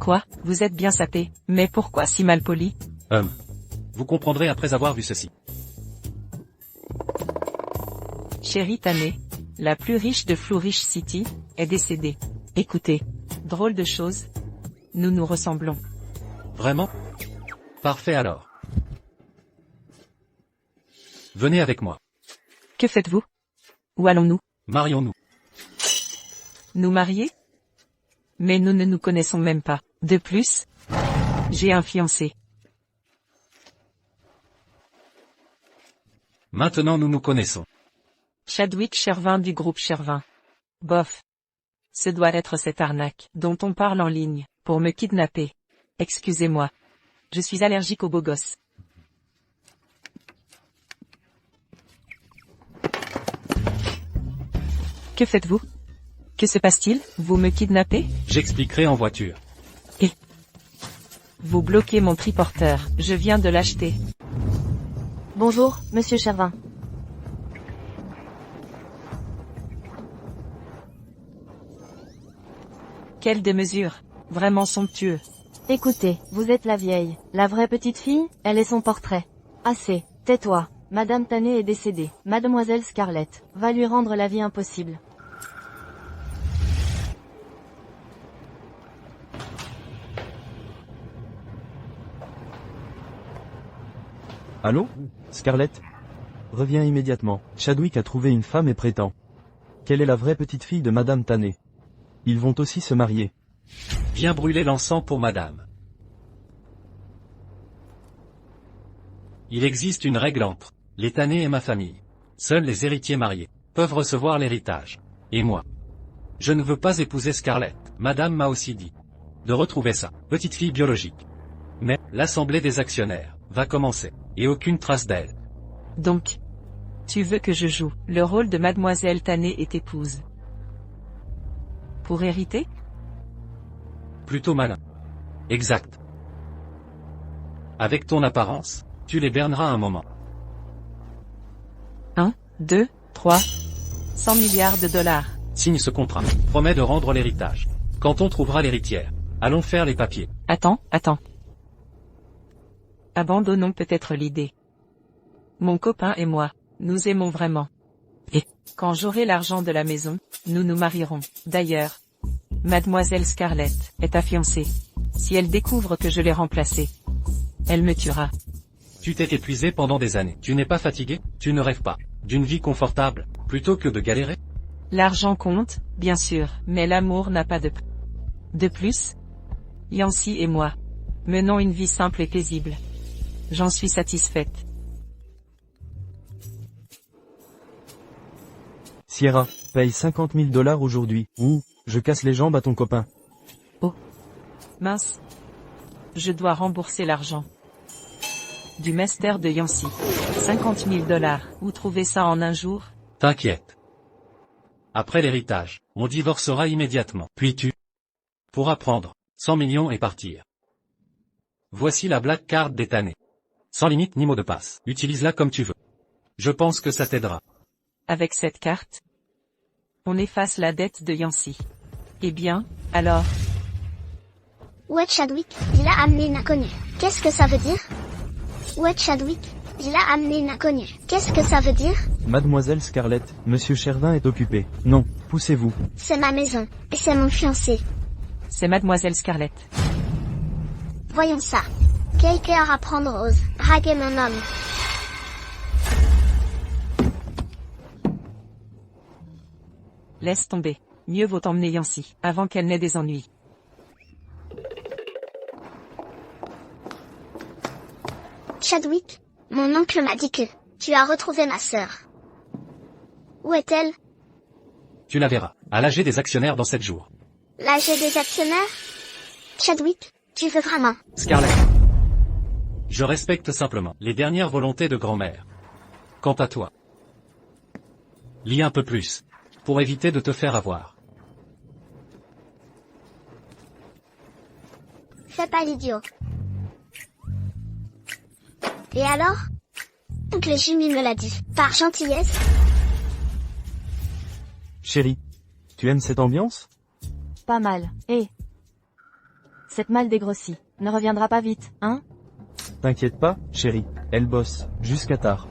Quoi, vous êtes bien sapé, mais pourquoi si mal poli? Vous comprendrez après avoir vu ceci. Chérie Tané, la plus riche de Flourish City, est décédée. Écoutez, drôle de chose. Nous nous ressemblons. Vraiment? Parfait alors. Venez avec moi. Que faites-vous? Où allons-nous? Marions-nous. Nous marier? Mais nous ne nous connaissons même pas. De plus, j'ai un fiancé. Maintenant nous nous connaissons. Chadwick Chervin du groupe Chervin. Bof. Ce doit être cette arnaque dont on parle en ligne, pour me kidnapper. Excusez-moi. Je suis allergique aux beaux gosses. Que faites-vous? Que se passe-t-il? Vous me kidnappez? J'expliquerai en voiture. Vous bloquez mon triporteur, je viens de l'acheter. Bonjour, monsieur Chervin. Quelle démesure. Vraiment somptueux. Écoutez, vous êtes la vieille. La vraie petite fille, elle est son portrait. Assez, tais-toi. Madame Tané est décédée. Mademoiselle Scarlett va lui rendre la vie impossible. Allô? Scarlett? Reviens immédiatement. Chadwick a trouvé une femme et prétend qu'elle est la vraie petite fille de Madame Tané. Ils vont aussi se marier. Viens brûler l'encens pour madame. Il existe une règle entre les Tané et ma famille. Seuls les héritiers mariés peuvent recevoir l'héritage. Et moi, je ne veux pas épouser Scarlett. Madame m'a aussi dit de retrouver sa petite fille biologique. Mais l'assemblée des actionnaires va commencer, et aucune trace d'elle. Donc, tu veux que je joue le rôle de Mademoiselle Tané et t'épouse? Pour hériter? Plutôt malin. Exact. Avec ton apparence, tu les berneras un moment. 1, 2, 3. 100 milliards de dollars. Signe ce contrat. Promets de rendre l'héritage. Quand on trouvera l'héritière, allons faire les papiers. Attends. Abandonnons peut-être l'idée. Mon copain et moi, nous aimons vraiment. Et, quand j'aurai l'argent de la maison, nous nous marierons. D'ailleurs, Mademoiselle Scarlett est ta fiancée. Si elle découvre que je l'ai remplacée, elle me tuera. Tu t'es épuisé pendant des années. Tu n'es pas fatigué? Tu ne rêves pas d'une vie confortable, plutôt que de galérer? L'argent compte, bien sûr, mais l'amour n'a pas de prix. De plus, Yancy et moi menons une vie simple et paisible. J'en suis satisfaite. Sierra, paye 50 000 $ aujourd'hui, ou, je casse les jambes à ton copain. Mince. Je dois rembourser l'argent. Du master de Yancy. 50 000 $. Où trouver ça en un jour? T'inquiète. Après l'héritage, on divorcera immédiatement. Puis tu pourras prendre 100 millions et partir. Voici la Black Card des Tané. Sans limite ni mot de passe. Utilise-la comme tu veux. Je pense que ça t'aidera. Avec cette carte, on efface la dette de Yancy. Eh bien, alors? Ouais Chadwick, il a amené une inconnue. Qu'est-ce que ça veut dire? Ouais Chadwick, il a amené une inconnue. Qu'est-ce que ça veut dire? Mademoiselle Scarlett, monsieur Chervin est occupé. Non, poussez-vous. C'est ma maison, et c'est mon fiancé. C'est Mademoiselle Scarlett. Voyons ça. Quelqu'un à prendre Rose. Draguer mon homme. Laisse tomber. Mieux vaut emmener Yancy, avant qu'elle n'ait des ennuis. Chadwick, mon oncle m'a dit que tu as retrouvé ma sœur. Où est-elle? Tu la verras, à l'AG des actionnaires dans 7 jours. L'AG des actionnaires? Chadwick, tu veux vraiment? Scarlett. Je respecte simplement les dernières volontés de grand-mère. Quant à toi, lis un peu plus, pour éviter de te faire avoir. Fais pas l'idiot. Et alors? Oncle Jimmy me l'a dit, par gentillesse. Chérie, tu aimes cette ambiance? Pas mal. Cette malle dégrossie ne reviendra pas vite, hein? T'inquiète pas, chérie, elle bosse, jusqu'à tard.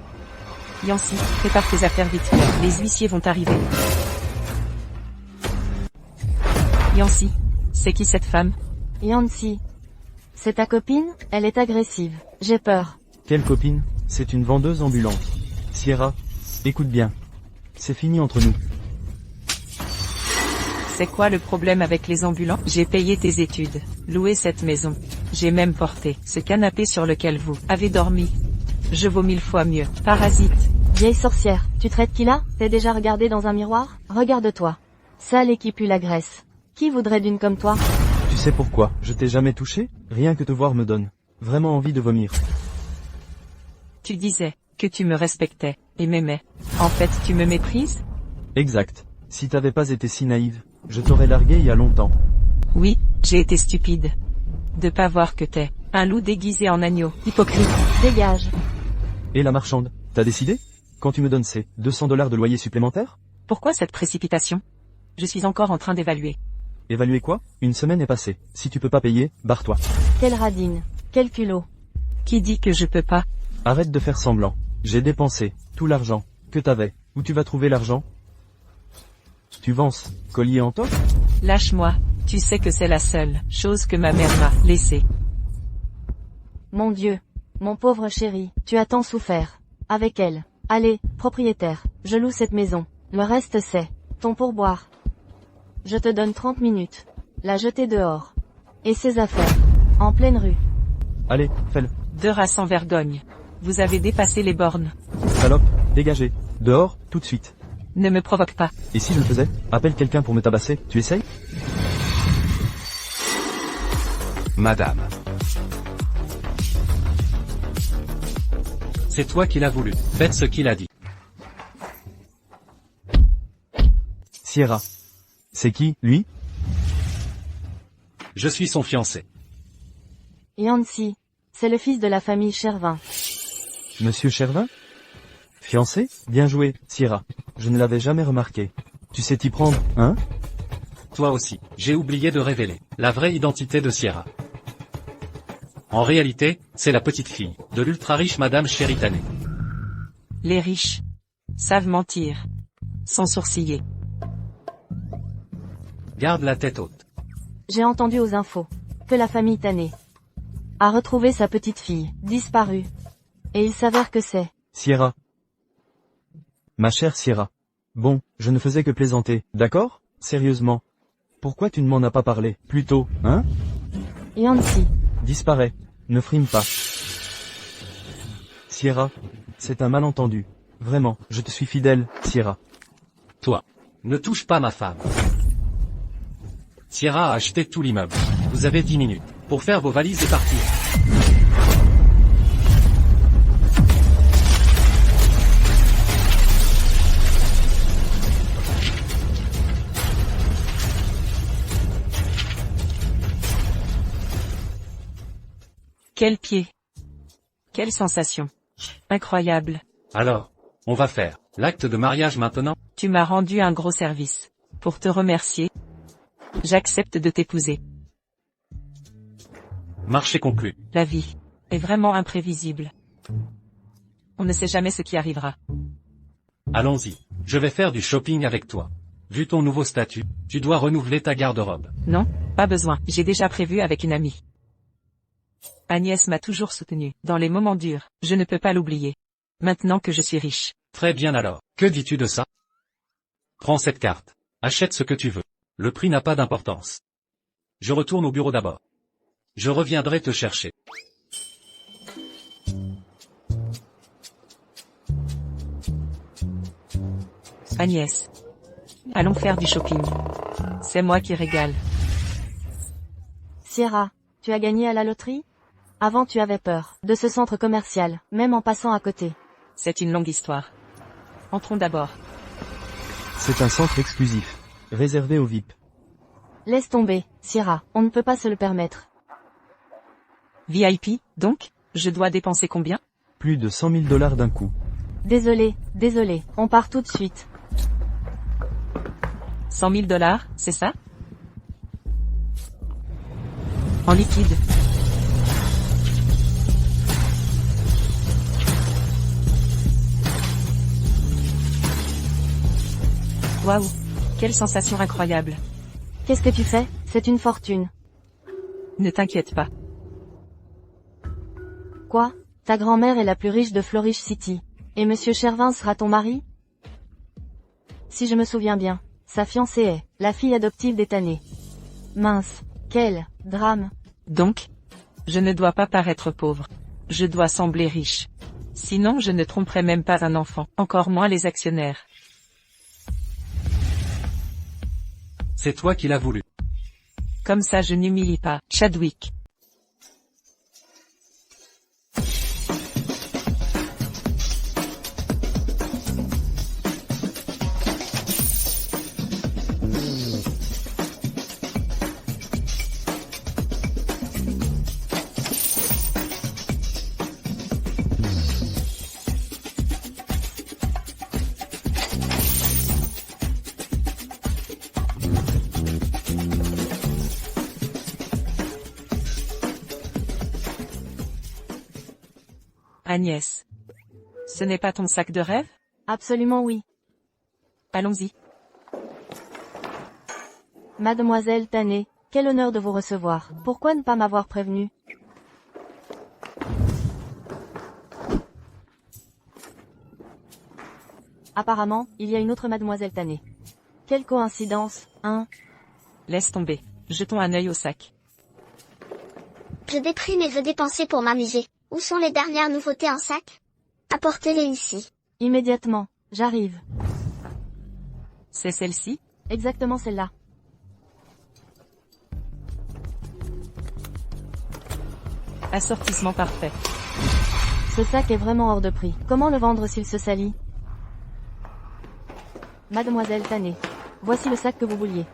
Yancy, prépare tes affaires vite. Les huissiers vont arriver. Yancy, c'est qui cette femme? Yancy. C'est ta copine? Elle est agressive. J'ai peur. Quelle copine? C'est une vendeuse ambulante. Sierra, écoute bien. C'est fini entre nous. C'est quoi le problème avec les ambulants? J'ai payé tes études, loué cette maison. J'ai même porté ce canapé sur lequel vous avez dormi. Je vaux 1000 fois mieux. Parasite. Vieille sorcière, tu traites qui là? T'es déjà regardé dans un miroir? Regarde-toi. Sale et qui pue la graisse. Qui voudrait d'une comme toi? Tu sais pourquoi? Je t'ai jamais touché? Rien que te voir me donne vraiment envie de vomir. Tu disais que tu me respectais et m'aimais. En fait, tu me méprises? Exact. Si t'avais pas été si naïve, je t'aurais largué il y a longtemps. Oui, j'ai été stupide. De pas voir que t'es un loup déguisé en agneau. Hypocrite. Dégage. Et la marchande, t'as décidé? Quand tu me donnes ces $200 de loyer supplémentaire? Pourquoi cette précipitation? Je suis encore en train d'évaluer. Évaluer quoi? Une semaine est passée. Si tu peux pas payer, barre-toi. Quelle radine. Quel culot. Qui dit que je peux pas? Arrête de faire semblant. J'ai dépensé tout l'argent que t'avais. Où tu vas trouver l'argent? Tu vences, collier en toque? Lâche-moi. Tu sais que c'est la seule chose que ma mère m'a laissée. Mon Dieu. Mon pauvre chéri, tu as tant souffert. Avec elle. Allez, propriétaire, je loue cette maison. Le reste c'est ton pourboire. Je te donne 30 minutes. La jeter dehors. Et ses affaires. En pleine rue. Allez, fais-le. Deux rats sans vergogne. Vous avez dépassé les bornes. Salope, dégagez. Dehors, tout de suite. Ne me provoque pas. Et si je le faisais? Appelle quelqu'un pour me tabasser, tu essayes? Madame. C'est toi qui l'as voulu. Faites ce qu'il a dit. Sierra. C'est qui, lui? Je suis son fiancé. Yancy. C'est le fils de la famille Chervin. Monsieur Chervin? Fiancé? Bien joué, Sierra. Je ne l'avais jamais remarqué. Tu sais t'y prendre, hein? Toi aussi. J'ai oublié de révéler la vraie identité de Sierra. En réalité, c'est la petite fille de l'ultra-riche Madame Chéritane. Les riches savent mentir. Sans sourciller. Garde la tête haute. J'ai entendu aux infos que la famille Tané a retrouvé sa petite fille, disparue. Et il s'avère que c'est Sierra. Ma chère Sierra. Bon, je ne faisais que plaisanter, d'accord? Sérieusement. Pourquoi tu ne m'en as pas parlé, plus tôt, hein? Yancy. Disparaît. Ne frime pas. Sierra. C'est un malentendu. Vraiment, je te suis fidèle, Sierra. Toi. Ne touche pas ma femme. Sierra a acheté tout l'immeuble. Vous avez 10 minutes pour faire vos valises et partir. Quel pied. Quelle sensation. Incroyable. Alors, on va faire l'acte de mariage maintenant? Tu m'as rendu un gros service. Pour te remercier, j'accepte de t'épouser. Marché conclu. La vie est vraiment imprévisible. On ne sait jamais ce qui arrivera. Allons-y. Je vais faire du shopping avec toi. Vu ton nouveau statut, tu dois renouveler ta garde-robe. Non, pas besoin. J'ai déjà prévu avec une amie. Agnès m'a toujours soutenue. Dans les moments durs, je ne peux pas l'oublier. Maintenant que je suis riche. Très bien alors. Que dis-tu de ça? Prends cette carte. Achète ce que tu veux. Le prix n'a pas d'importance. Je retourne au bureau d'abord. Je reviendrai te chercher. Agnès. Allons faire du shopping. C'est moi qui régale. Sierra, tu as gagné à la loterie? Avant tu avais peur de ce centre commercial, même en passant à côté. C'est une longue histoire. Entrons d'abord. C'est un centre exclusif. Réservé aux VIP. Laisse tomber, Sierra, on ne peut pas se le permettre. VIP, donc? Je dois dépenser combien? Plus de $100 000 d'un coup. Désolé, on part tout de suite. 100 000 $, c'est ça? En liquide. Waouh! Quelle sensation incroyable. Qu'est-ce que tu fais? C'est une fortune. Ne t'inquiète pas. Quoi? Ta grand-mère est la plus riche de Flourish City. Et Monsieur Chervin sera ton mari? Si je me souviens bien, sa fiancée est la fille adoptive des Tané. Mince, quel drame. Donc, je ne dois pas paraître pauvre. Je dois sembler riche. Sinon je ne tromperai même pas un enfant, encore moins les actionnaires. C'est toi qui l'as voulu. Comme ça je n'humilie pas, Chadwick. Agnès. Ce n'est pas ton sac de rêve? Absolument oui. Allons-y. Mademoiselle Tané, quel honneur de vous recevoir. Pourquoi ne pas m'avoir prévenu? Apparemment, il y a une autre Mademoiselle Tané. Quelle coïncidence, hein? Laisse tomber. Jetons un œil au sac. Je déprime et veux dépenser pour m'amuser. Où sont les dernières nouveautés en sac? Apportez-les ici. Immédiatement, j'arrive. C'est celle-ci? Exactement celle-là. Assortissement parfait. Ce sac est vraiment hors de prix. Comment le vendre s'il se salit? Mademoiselle Tané. Voici le sac que vous vouliez.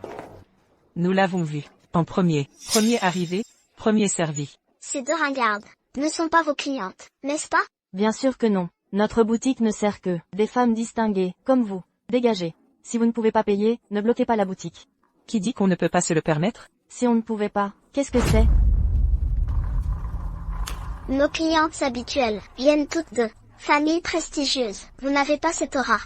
Nous l'avons vu. En premier. Premier arrivé, premier servi. Ces deux ringardes ne sont pas vos clientes, n'est-ce pas? Bien sûr que non. Notre boutique ne sert que des femmes distinguées, comme vous. Dégagez. Si vous ne pouvez pas payer, ne bloquez pas la boutique. Qui dit qu'on ne peut pas se le permettre? Si on ne pouvait pas, qu'est-ce que c'est? Nos clientes habituelles viennent toutes de familles prestigieuses. Vous n'avez pas cette aura.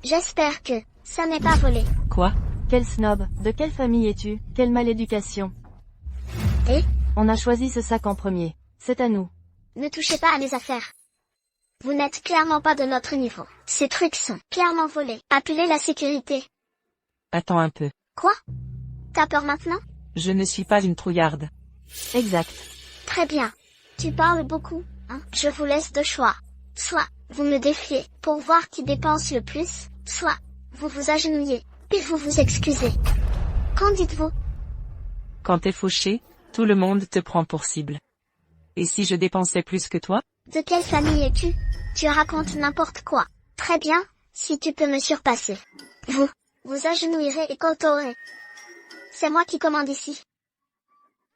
J'espère que ça n'est pas volé. Quoi? Quel snob. De quelle famille es-tu? Quelle maléducation. Et On a choisi ce sac en premier. C'est à nous. ne touchez pas à mes affaires. Vous n'êtes clairement pas de notre niveau. Ces trucs sont clairement volés. Appelez la sécurité. Attends un peu. Quoi? T'as peur maintenant? Je ne suis pas une trouillarde. Exact. Très bien. Tu parles beaucoup, hein? Je vous laisse deux choix. Soit vous me défiez pour voir qui dépense le plus, soit vous vous agenouillez, puis vous vous excusez. Qu'en dites-vous? Quand t'es fauché, tout le monde te prend pour cible. Et si je dépensais plus que toi? De quelle famille es-tu? Tu racontes n'importe quoi. Très bien, si tu peux me surpasser. Vous agenouillerez et côtoierez. C'est moi qui commande ici.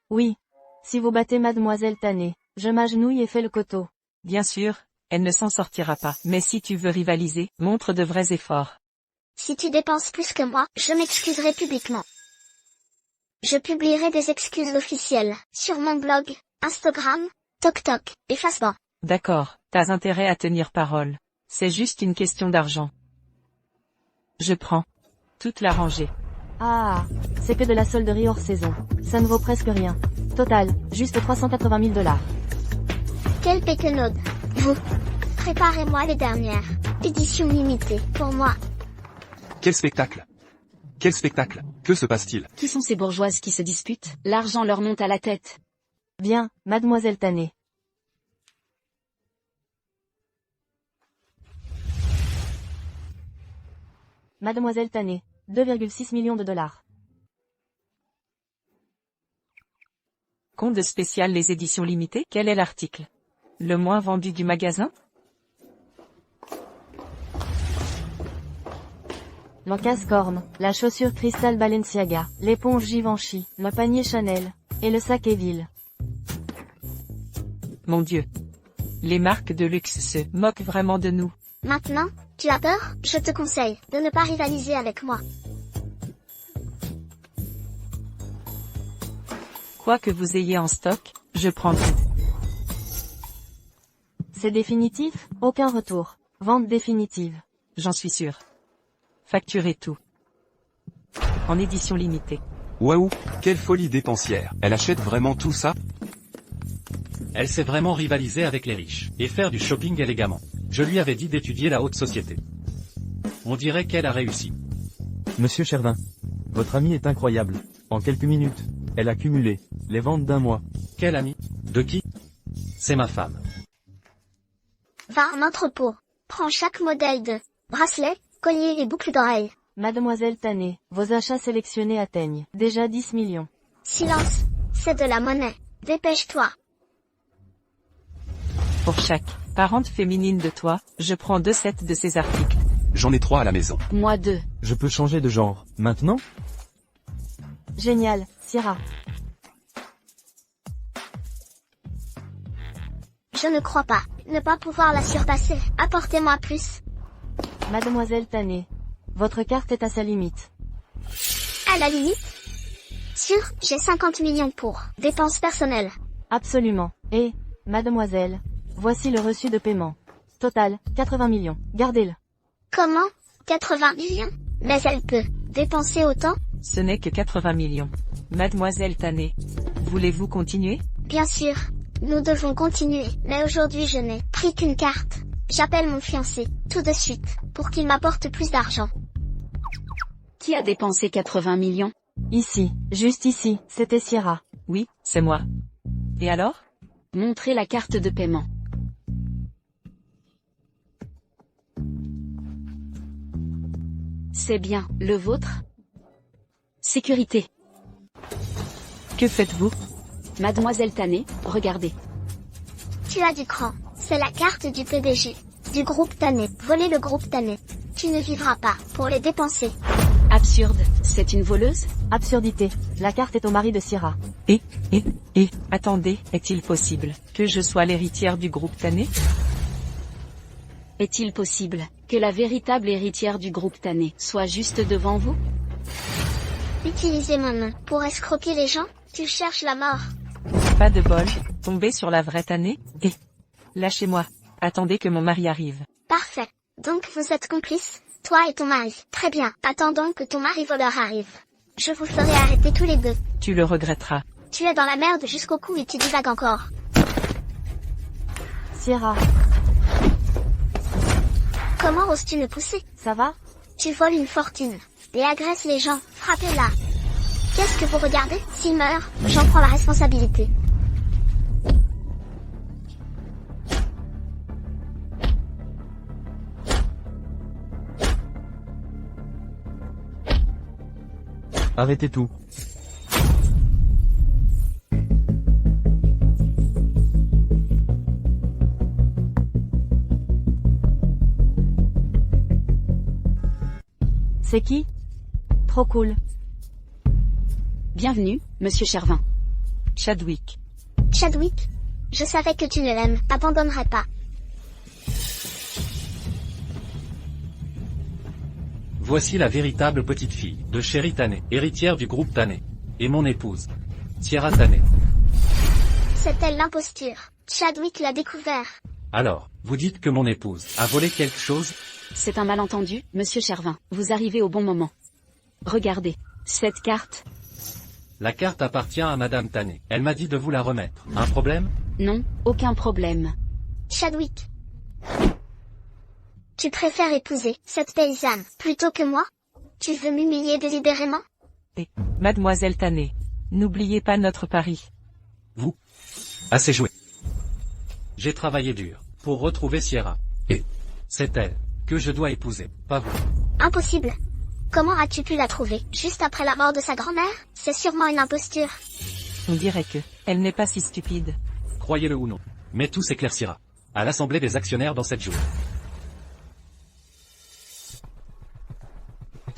Oui. Si vous battez Mademoiselle Tané, je m'agenouille et fais le coteau. Bien sûr, elle ne s'en sortira pas. Mais si tu veux rivaliser, montre de vrais efforts. Si tu dépenses plus que moi, je m'excuserai publiquement. Je publierai des excuses officielles sur mon blog, Instagram, TokTok et Facebook. D'accord, t'as intérêt à tenir parole. C'est juste une question d'argent. Je prends. Toute la rangée. Ah, c'est que de la solderie hors saison. Ça ne vaut presque rien. Total, juste 380 000 $. Quel péquenaude. Vous. Préparez-moi les dernières. Édition limitée, pour moi. Quel spectacle! Quel spectacle! Que se passe-t-il? Qui sont ces bourgeoises qui se disputent? L'argent leur monte à la tête. Bien, Mademoiselle Tané. Mademoiselle Tané, 2,6 millions de $. Compte spécial les éditions limitées? Quel est l'article? Le moins vendu du magasin? Le casse-corne, la chaussure cristal Balenciaga, l'éponge Givenchy, le panier Chanel, et le sac Evil. Mon Dieu. Les marques de luxe se moquent vraiment de nous. Maintenant, tu as peur? Je te conseille de ne pas rivaliser avec moi. Quoi que vous ayez en stock, je prends tout. C'est définitif, aucun retour. Vente définitive. J'en suis sûr. Facturez tout. En édition limitée. Waouh, quelle folie dépensière. Elle achète vraiment tout ça? Elle sait vraiment rivaliser avec les riches, et faire du shopping élégamment. Je lui avais dit d'étudier la haute société. On dirait qu'elle a réussi. Monsieur Chervin. Votre amie est incroyable. En quelques minutes, elle a cumulé les ventes d'un mois. Quel ami? De qui? C'est ma femme. Va en entrepôt. Prends chaque modèle de bracelet, collier et boucle d'oreille. Mademoiselle Tané, vos achats sélectionnés atteignent déjà 10 millions. Silence, c'est de la monnaie. Dépêche-toi. Pour chaque parente féminine de toi, je prends 2 sets de ces articles. J'en ai 3 à la maison. Moi 2. Je peux changer de genre, maintenant? Génial, Sierra. Je ne crois pas ne pas pouvoir la surpasser. Apportez-moi plus. Mademoiselle Tané, votre carte est à sa limite. À la limite. Sûr, j'ai 50 millions pour dépenses personnelles. Absolument. Et, mademoiselle, voici le reçu de paiement. Total, 80 millions. Gardez-le. Comment? 80 millions? Mais elle peut dépenser autant? Ce n'est que 80 millions. Mademoiselle Tané, voulez-vous continuer? Bien sûr. Nous devons continuer, mais aujourd'hui je n'ai pris qu'une carte. J'appelle mon fiancé, tout de suite, pour qu'il m'apporte plus d'argent. Qui a dépensé 80 millions? Ici, juste ici, c'était Sierra. Oui, c'est moi. Et alors? Montrez la carte de paiement. C'est bien, le vôtre? Sécurité. Que faites-vous? Mademoiselle Tané, regardez. Tu as du cran. C'est la carte du PDG. Du groupe Tané. Voler le groupe Tané. Tu ne vivras pas pour les dépenser. Absurde, c'est une voleuse? Absurdité. La carte est au mari de Sierra. Attendez, est-il possible que je sois l'héritière du groupe Tané? Est-il possible que la véritable héritière du groupe Tané soit juste devant vous? Utiliser ma main pour escroquer les gens? Tu cherches la mort. Pas de bol, tomber sur la vraie Tané? Lâchez-moi. Attendez que mon mari arrive. Parfait. Donc vous êtes complices, toi et ton mari. Très bien. Attendons que ton mari voleur arrive. Je vous ferai arrêter tous les deux. Tu le regretteras. Tu es dans la merde jusqu'au cou et tu divagues encore. Sierra, Comment oses-tu me pousser? ça va? Tu voles une fortune. Et agresses les gens. Frappez-la. Qu'est-ce que vous regardez? S'il meurt, j'en prends la responsabilité. Arrêtez tout. C'est qui? Trop cool. Bienvenue, monsieur Chervin. Chadwick. Chadwick? Je savais que tu ne l'abandonnerais pas. Voici la véritable petite fille de Chérie Tané, héritière du groupe Tané. Et mon épouse, Sierra Tané. C'est elle l'imposture. Chadwick l'a découvert. Alors, vous dites que mon épouse a volé quelque chose? C'est un malentendu, monsieur Chervin. Vous arrivez au bon moment. Regardez. Cette carte. La carte appartient à Madame Tané. Elle m'a dit de vous la remettre. Un problème? Non, aucun problème. Chadwick. Tu préfères épouser cette paysanne plutôt que moi? Tu veux m'humilier délibérément? Mademoiselle Tané, n'oubliez pas notre pari. Vous? Assez joué. J'ai travaillé dur pour retrouver Sierra. Et c'est elle que je dois épouser, pas vous. Impossible. Comment as-tu pu la trouver juste après la mort de sa grand-mère? C'est sûrement une imposture. On dirait que elle n'est pas si stupide. Croyez-le ou non. Mais tout s'éclaircira à l'assemblée des actionnaires dans 7 jours.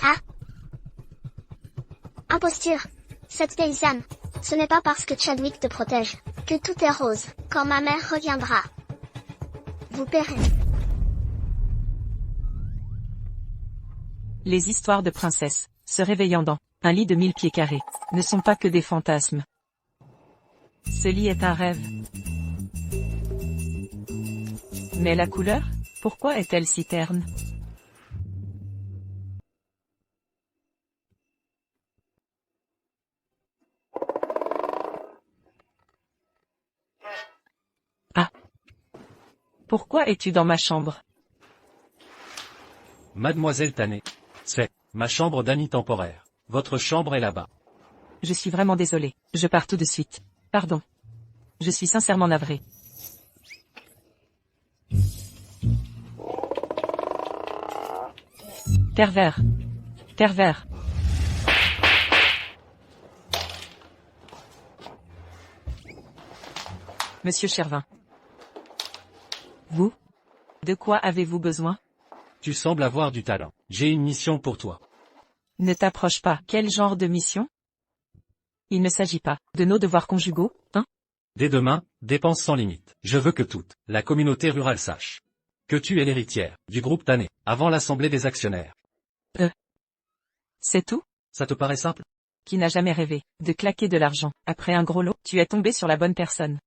Ah. Imposture. Cette paysanne. Ce n'est pas parce que Chadwick te protège que tout est rose. Quand ma mère reviendra, vous paierez. Les histoires de princesses, se réveillant dans un lit de 1000 pieds carrés, ne sont pas que des fantasmes. Ce lit est un rêve. Mais la couleur? Pourquoi est-elle si terne? Ah. Pourquoi es-tu dans ma chambre? Mademoiselle Tané. C'est ma chambre d'amis temporaire. Votre chambre est là-bas. Je suis vraiment désolé. Je pars tout de suite. Pardon. Je suis sincèrement navré. Pervers. Pervers. Monsieur Chervin. Vous? De quoi avez-vous besoin? Tu sembles avoir du talent. J'ai une mission pour toi. Ne t'approche pas. Quel genre de mission? Il ne s'agit pas de nos devoirs conjugaux, hein? Dès demain, dépenses sans limite. Je veux que toute la communauté rurale sache que tu es l'héritière du groupe Tané, avant l'assemblée des actionnaires. C'est tout? Ça te paraît simple? Qui n'a jamais rêvé de claquer de l'argent après un gros lot? Tu es tombé sur la bonne personne.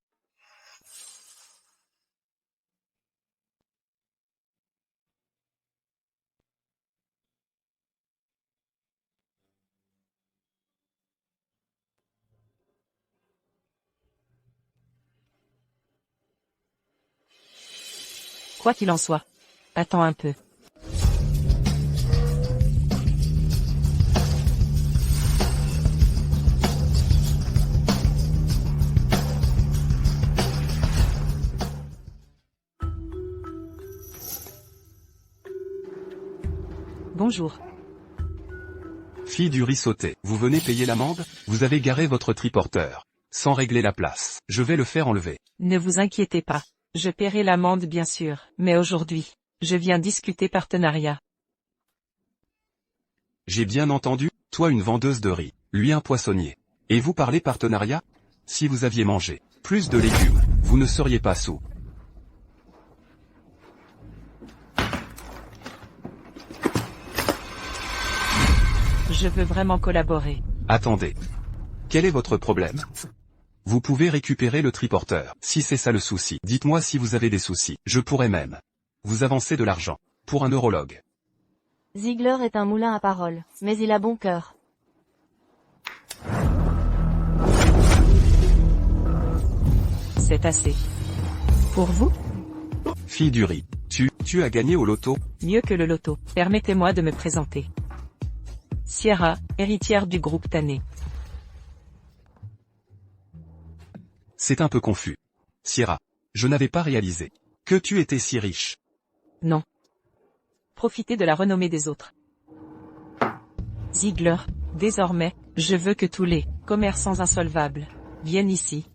Quoi qu'il en soit. Attends un peu. Bonjour. Fille du riz sauté, vous venez payer l'amende? Vous avez garé votre triporteur. Sans régler la place. Je vais le faire enlever. Ne vous inquiétez pas. Je paierai l'amende bien sûr, mais aujourd'hui, je viens discuter partenariat. J'ai bien entendu, toi une vendeuse de riz, lui un poissonnier. Et vous parlez partenariat? Si vous aviez mangé plus de légumes, vous ne seriez pas sous. Je veux vraiment collaborer. Attendez. Quel est votre problème? Vous pouvez récupérer le triporteur. Si c'est ça le souci, dites-moi si vous avez des soucis. Je pourrais même vous avancer de l'argent. Pour un neurologue. Ziegler est un moulin à paroles, mais il a bon cœur. C'est assez. Pour vous? Fille du riz. Tu as gagné au loto? Mieux que le loto. Permettez-moi de me présenter. Sierra, héritière du groupe Tané. C'est un peu confus. Sierra. Je n'avais pas réalisé que tu étais si riche. Non. Profitez de la renommée des autres. Ziegler, désormais, je veux que tous les commerçants insolvables viennent ici.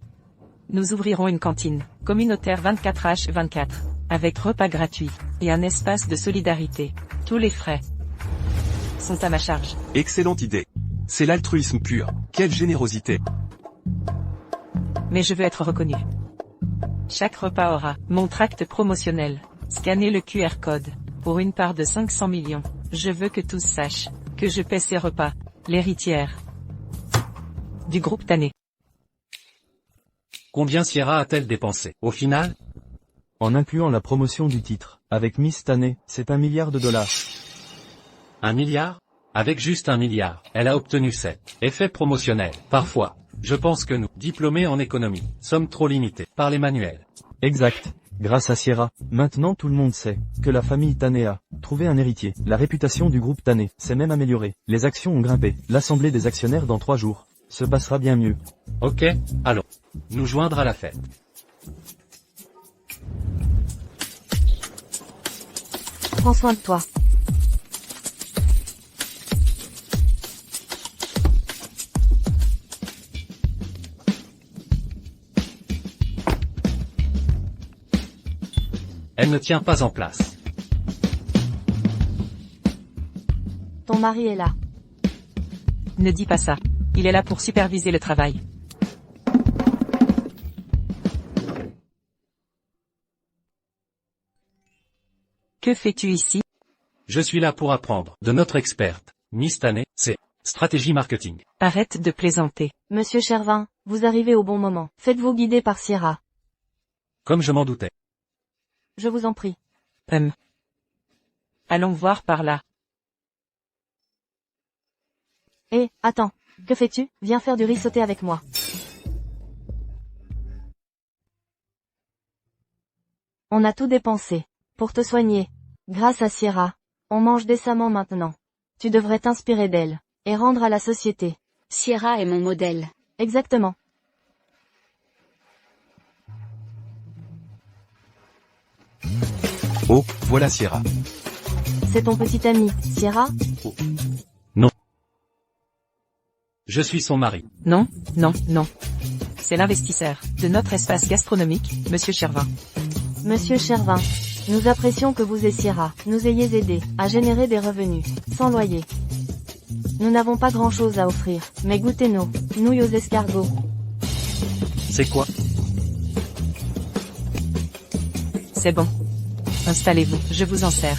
Nous ouvrirons une cantine communautaire 24h24, avec repas gratuits et un espace de solidarité. Tous les frais sont à ma charge. Excellente idée. C'est l'altruisme pur. Quelle générosité. Mais je veux être reconnu. Chaque repas aura mon tract promotionnel. Scannez le QR code. Pour une part de 500 millions. Je veux que tous sachent que je paie ces repas. L'héritière du groupe Tané. Combien Sierra a-t-elle dépensé? Au final? En incluant la promotion du titre, avec Miss Tané, c'est $1 milliard. 1 milliard? Avec juste 1 milliard, elle a obtenu 7 effets promotionnels. Parfois, je pense que nous, diplômés en économie, sommes trop limités par les manuels. Exact. Grâce à Sierra, maintenant tout le monde sait que la famille Tané a trouvé un héritier. La réputation du groupe Tané s'est même améliorée. Les actions ont grimpé. L'assemblée des actionnaires dans 3 jours se passera bien mieux. Ok, allons. Nous joindre à la fête. Prends soin de toi. Elle ne tient pas en place. Ton mari est là. Ne dis pas ça. Il est là pour superviser le travail. Que fais-tu ici? Je suis là pour apprendre de notre experte, Miss Tané, c'est stratégie marketing. Arrête de plaisanter. Monsieur Chervin, Vous arrivez au bon moment. Faites-vous guider par Sierra. Comme je m'en doutais. Je vous en prie. Allons voir par là. Hé, attends. Que fais-tu? Viens faire du riz sauté avec moi. On a tout dépensé. Pour te soigner. Grâce à Sierra. On mange décemment maintenant. Tu devrais t'inspirer d'elle. Et rendre à la société. Sierra est mon modèle. Exactement. Oh, voilà Sierra. C'est ton petit ami, Sierra? Je suis son mari. Non, non, non. C'est l'investisseur de notre espace gastronomique, Monsieur Chervin. Monsieur Chervin. Nous apprécions que vous et Sierra nous ayez aidés à générer des revenus, sans loyer. Nous n'avons pas grand-chose à offrir, mais goûtez nos nouilles aux escargots. C'est quoi? C'est bon. Installez-vous, je vous en sers.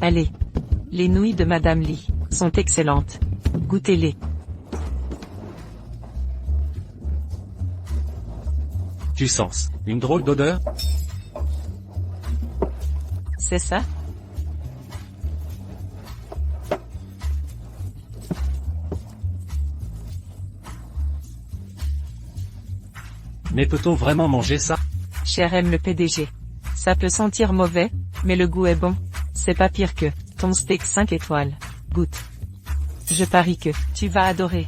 Allez. Les nouilles de Madame Lee sont excellentes. Goûtez-les. Tu sens une drôle d'odeur? C'est ça? Mais peut-on vraiment manger ça? Cher aime le PDG. Ça peut sentir mauvais, mais le goût est bon. C'est pas pire que ton steak 5 étoiles. Goûte. Je parie que tu vas adorer.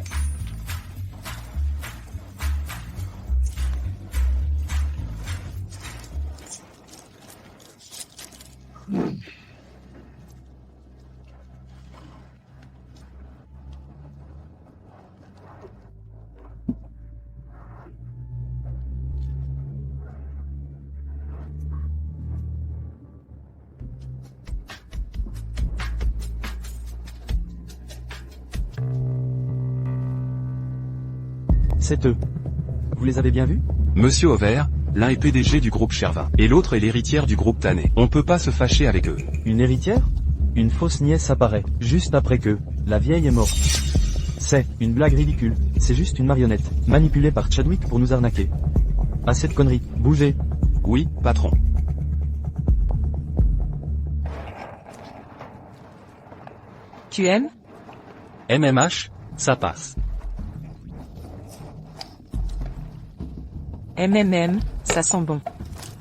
C'est eux. Vous les avez bien vus? Monsieur Auvert, l'un est PDG du groupe Chervin, et l'autre est l'héritière du groupe Tanet. On peut pas se fâcher avec eux. Une héritière? Une fausse nièce apparaît, juste après que la vieille est morte. C'est une blague ridicule. C'est juste une marionnette, manipulée par Chadwick pour nous arnaquer. Assez de conneries. Bougez. Oui, patron. Tu aimes? MMH, ça passe. MMM, ça sent bon.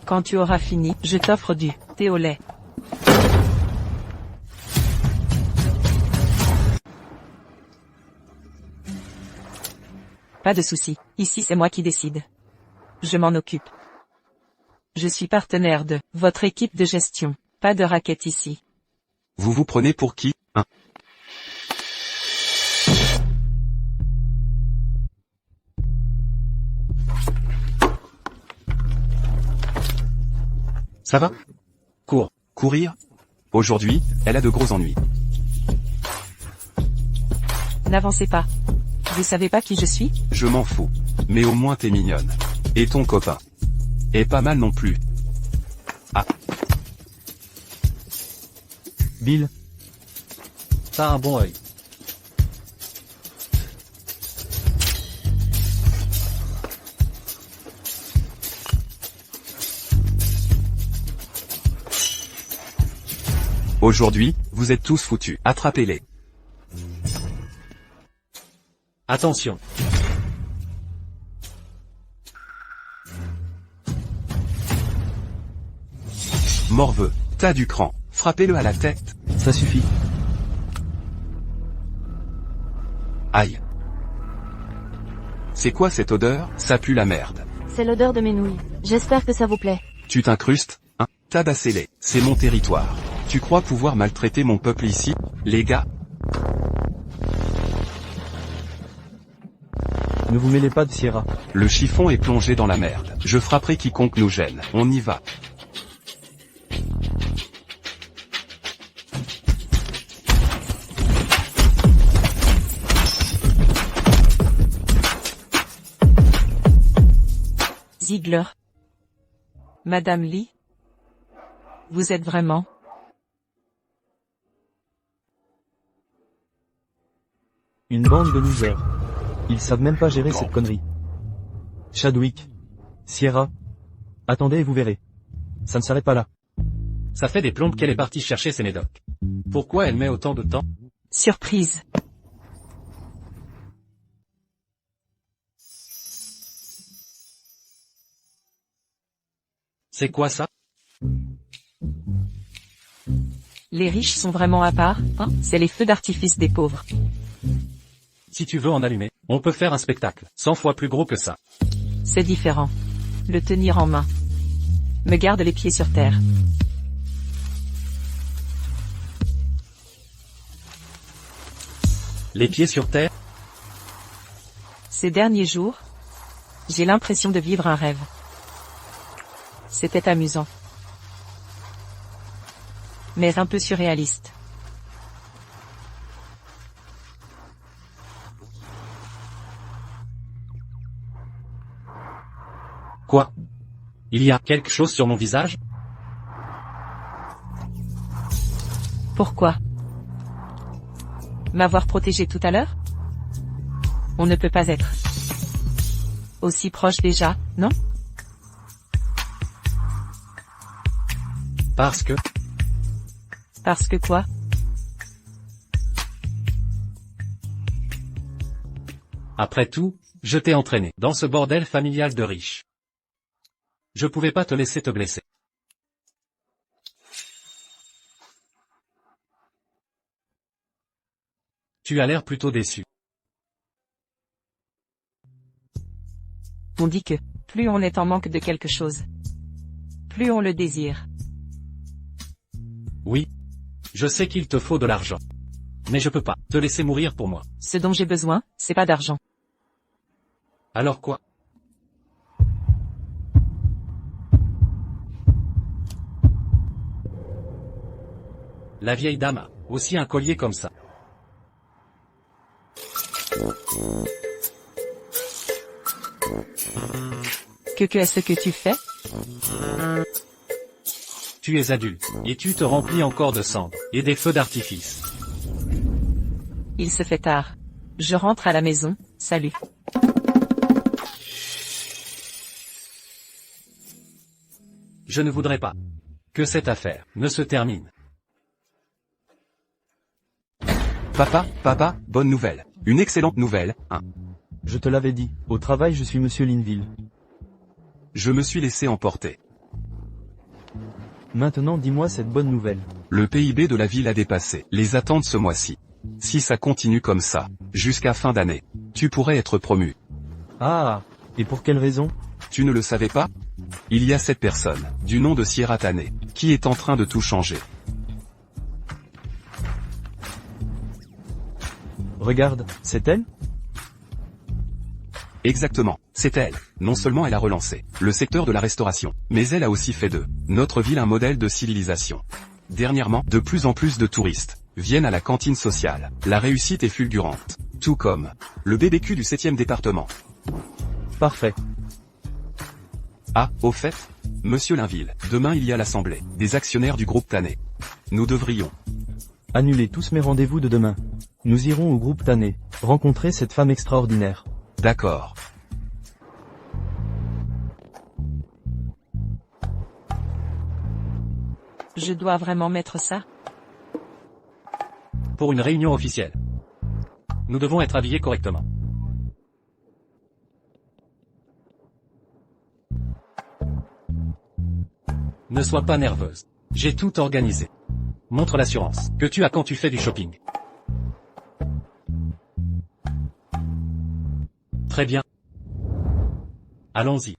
Quand tu auras fini, je t'offre du thé au lait. Pas de souci, ici c'est moi qui décide. Je m'en occupe. Je suis partenaire de votre équipe de gestion. Pas de raquette ici. Vous vous prenez pour qui, hein? Ça va? Cours. Courir? Aujourd'hui, elle a de gros ennuis. N'avancez pas. Vous savez pas qui je suis? Je m'en fous. Mais au moins t'es mignonne. Et ton copain. Et pas mal non plus. Ah. Bill. T'as un bon œil. Aujourd'hui, vous êtes tous foutus. Attrapez-les. Attention. Morveux, t'as du cran. Frappez-le à la tête. Ça suffit. Aïe. C'est quoi cette odeur? Ça pue la merde. C'est l'odeur de mes nouilles. J'espère que ça vous plaît. Tu t'incrustes, hein? Tabassez-les. C'est mon territoire. Tu crois pouvoir maltraiter mon peuple ici, les gars? Ne vous mêlez pas de Sierra. Le chiffon est plongé dans la merde. Je frapperai quiconque nous gêne. On y va. Ziegler. Madame Lee. Vous êtes vraiment? Une bande de losers. Ils savent même pas gérer cette connerie. Chadwick. Sierra. Attendez et vous verrez. Ça ne s'arrête pas là. Ça fait des plombes qu'elle est partie chercher ses médocs. Pourquoi elle met autant de temps? Surprise. C'est quoi ça? Les riches sont vraiment à part, hein? C'est les feux d'artifice des pauvres. Si tu veux en allumer, on peut faire un spectacle 100 fois plus gros que ça. C'est différent. Le tenir en main me garde les pieds sur terre. Les pieds sur terre? Ces derniers jours, j'ai l'impression de vivre un rêve. C'était amusant. Mais un peu surréaliste. Quoi? Il y a quelque chose sur mon visage? Pourquoi? M'avoir protégé tout à l'heure? On ne peut pas être aussi proche déjà, non? Parce que... Parce que quoi? Après tout, je t'ai entraîné dans ce bordel familial de riches. Je pouvais pas te laisser te blesser. Tu as l'air plutôt déçu. On dit que, plus on est en manque de quelque chose, plus on le désire. Oui. Je sais qu'il te faut de l'argent. Mais je peux pas te laisser mourir pour moi. Ce dont j'ai besoin, c'est pas d'argent. Alors quoi? La vieille dame a aussi un collier comme ça. Que est-ce que tu fais? Tu es adulte, et tu te remplis encore de cendres, et des feux d'artifice. Il se fait tard. Je rentre à la maison, salut. Je ne voudrais pas que cette affaire ne se termine. Papa, bonne nouvelle. Une excellente nouvelle, hein. Je te l'avais dit, au travail je suis Monsieur Linville. Je me suis laissé emporter. Maintenant dis-moi cette bonne nouvelle. Le PIB de la ville a dépassé les attentes ce mois-ci. Si ça continue comme ça, jusqu'à fin d'année, tu pourrais être promu. Ah, et pour quelle raison? Tu ne le savais pas? Il y a cette personne, du nom de Sierra Tané, qui est en train de tout changer. Regarde, c'est elle? Exactement, c'est elle. Non seulement elle a relancé le secteur de la restauration, mais elle a aussi fait de notre ville un modèle de civilisation. Dernièrement, de plus en plus de touristes viennent à la cantine sociale. La réussite est fulgurante. Tout comme le BBQ du 7e département. Parfait. Ah, au fait, Monsieur Linville, demain il y a l'assemblée des actionnaires du groupe Tané. Nous devrions Annuler tous mes rendez-vous de demain. Nous irons au groupe Tané, rencontrer cette femme extraordinaire. D'accord. Je dois vraiment mettre ça? Pour une réunion officielle. Nous devons être habillés correctement. Ne sois pas nerveuse. J'ai tout organisé. Montre l'assurance que tu as quand tu fais du shopping. Très bien. Allons-y.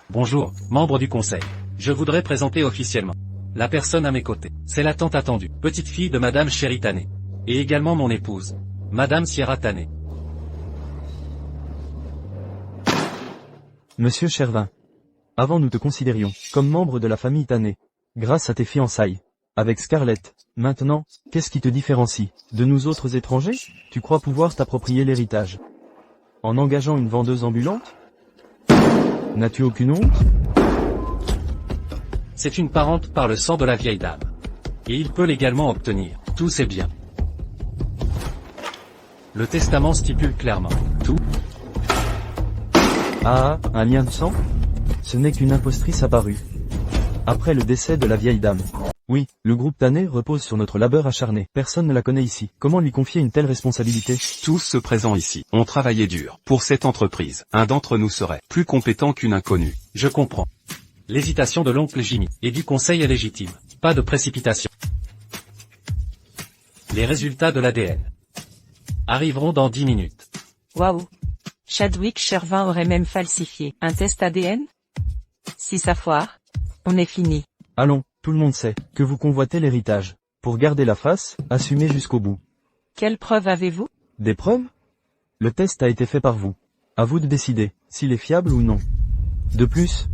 Bonjour, membre du conseil. Je voudrais présenter officiellement la personne à mes côtés. C'est la tant attendue, petite fille de Madame Chéri Tané. Et également mon épouse, Madame Sierra Tané. Monsieur Chervin. Avant nous te considérions comme membre de la famille Tané. Grâce à tes fiançailles. Avec Scarlett. Maintenant, qu'est-ce qui te différencie de nous autres étrangers? Tu crois pouvoir t'approprier l'héritage en engageant une vendeuse ambulante? N'as-tu aucune honte? C'est une parente par le sang de la vieille dame. Et il peut légalement obtenir tous ses biens. Le testament stipule clairement tout. Ah, un lien de sang? Ce n'est qu'une impostrice apparue. Après le décès de la vieille dame. Oui, le groupe Tané repose sur notre labeur acharné. Personne ne la connaît ici. Comment lui confier une telle responsabilité? Tous ceux présents ici ont travaillé dur pour cette entreprise. Un d'entre nous serait plus compétent qu'une inconnue. Je comprends. L'hésitation de l'oncle Jimmy et du conseil est légitime. Pas de précipitation. Les résultats de l'ADN arriveront dans 10 minutes. Waouh. Chadwick Chervin aurait même falsifié un test ADN? Si ça foire, on est fini. Allons, tout le monde sait que vous convoitez l'héritage. Pour garder la face, assumez jusqu'au bout. Quelle preuve avez-vous? Des preuves? Le test a été fait par vous. À vous de décider s'il est fiable ou non. De plus,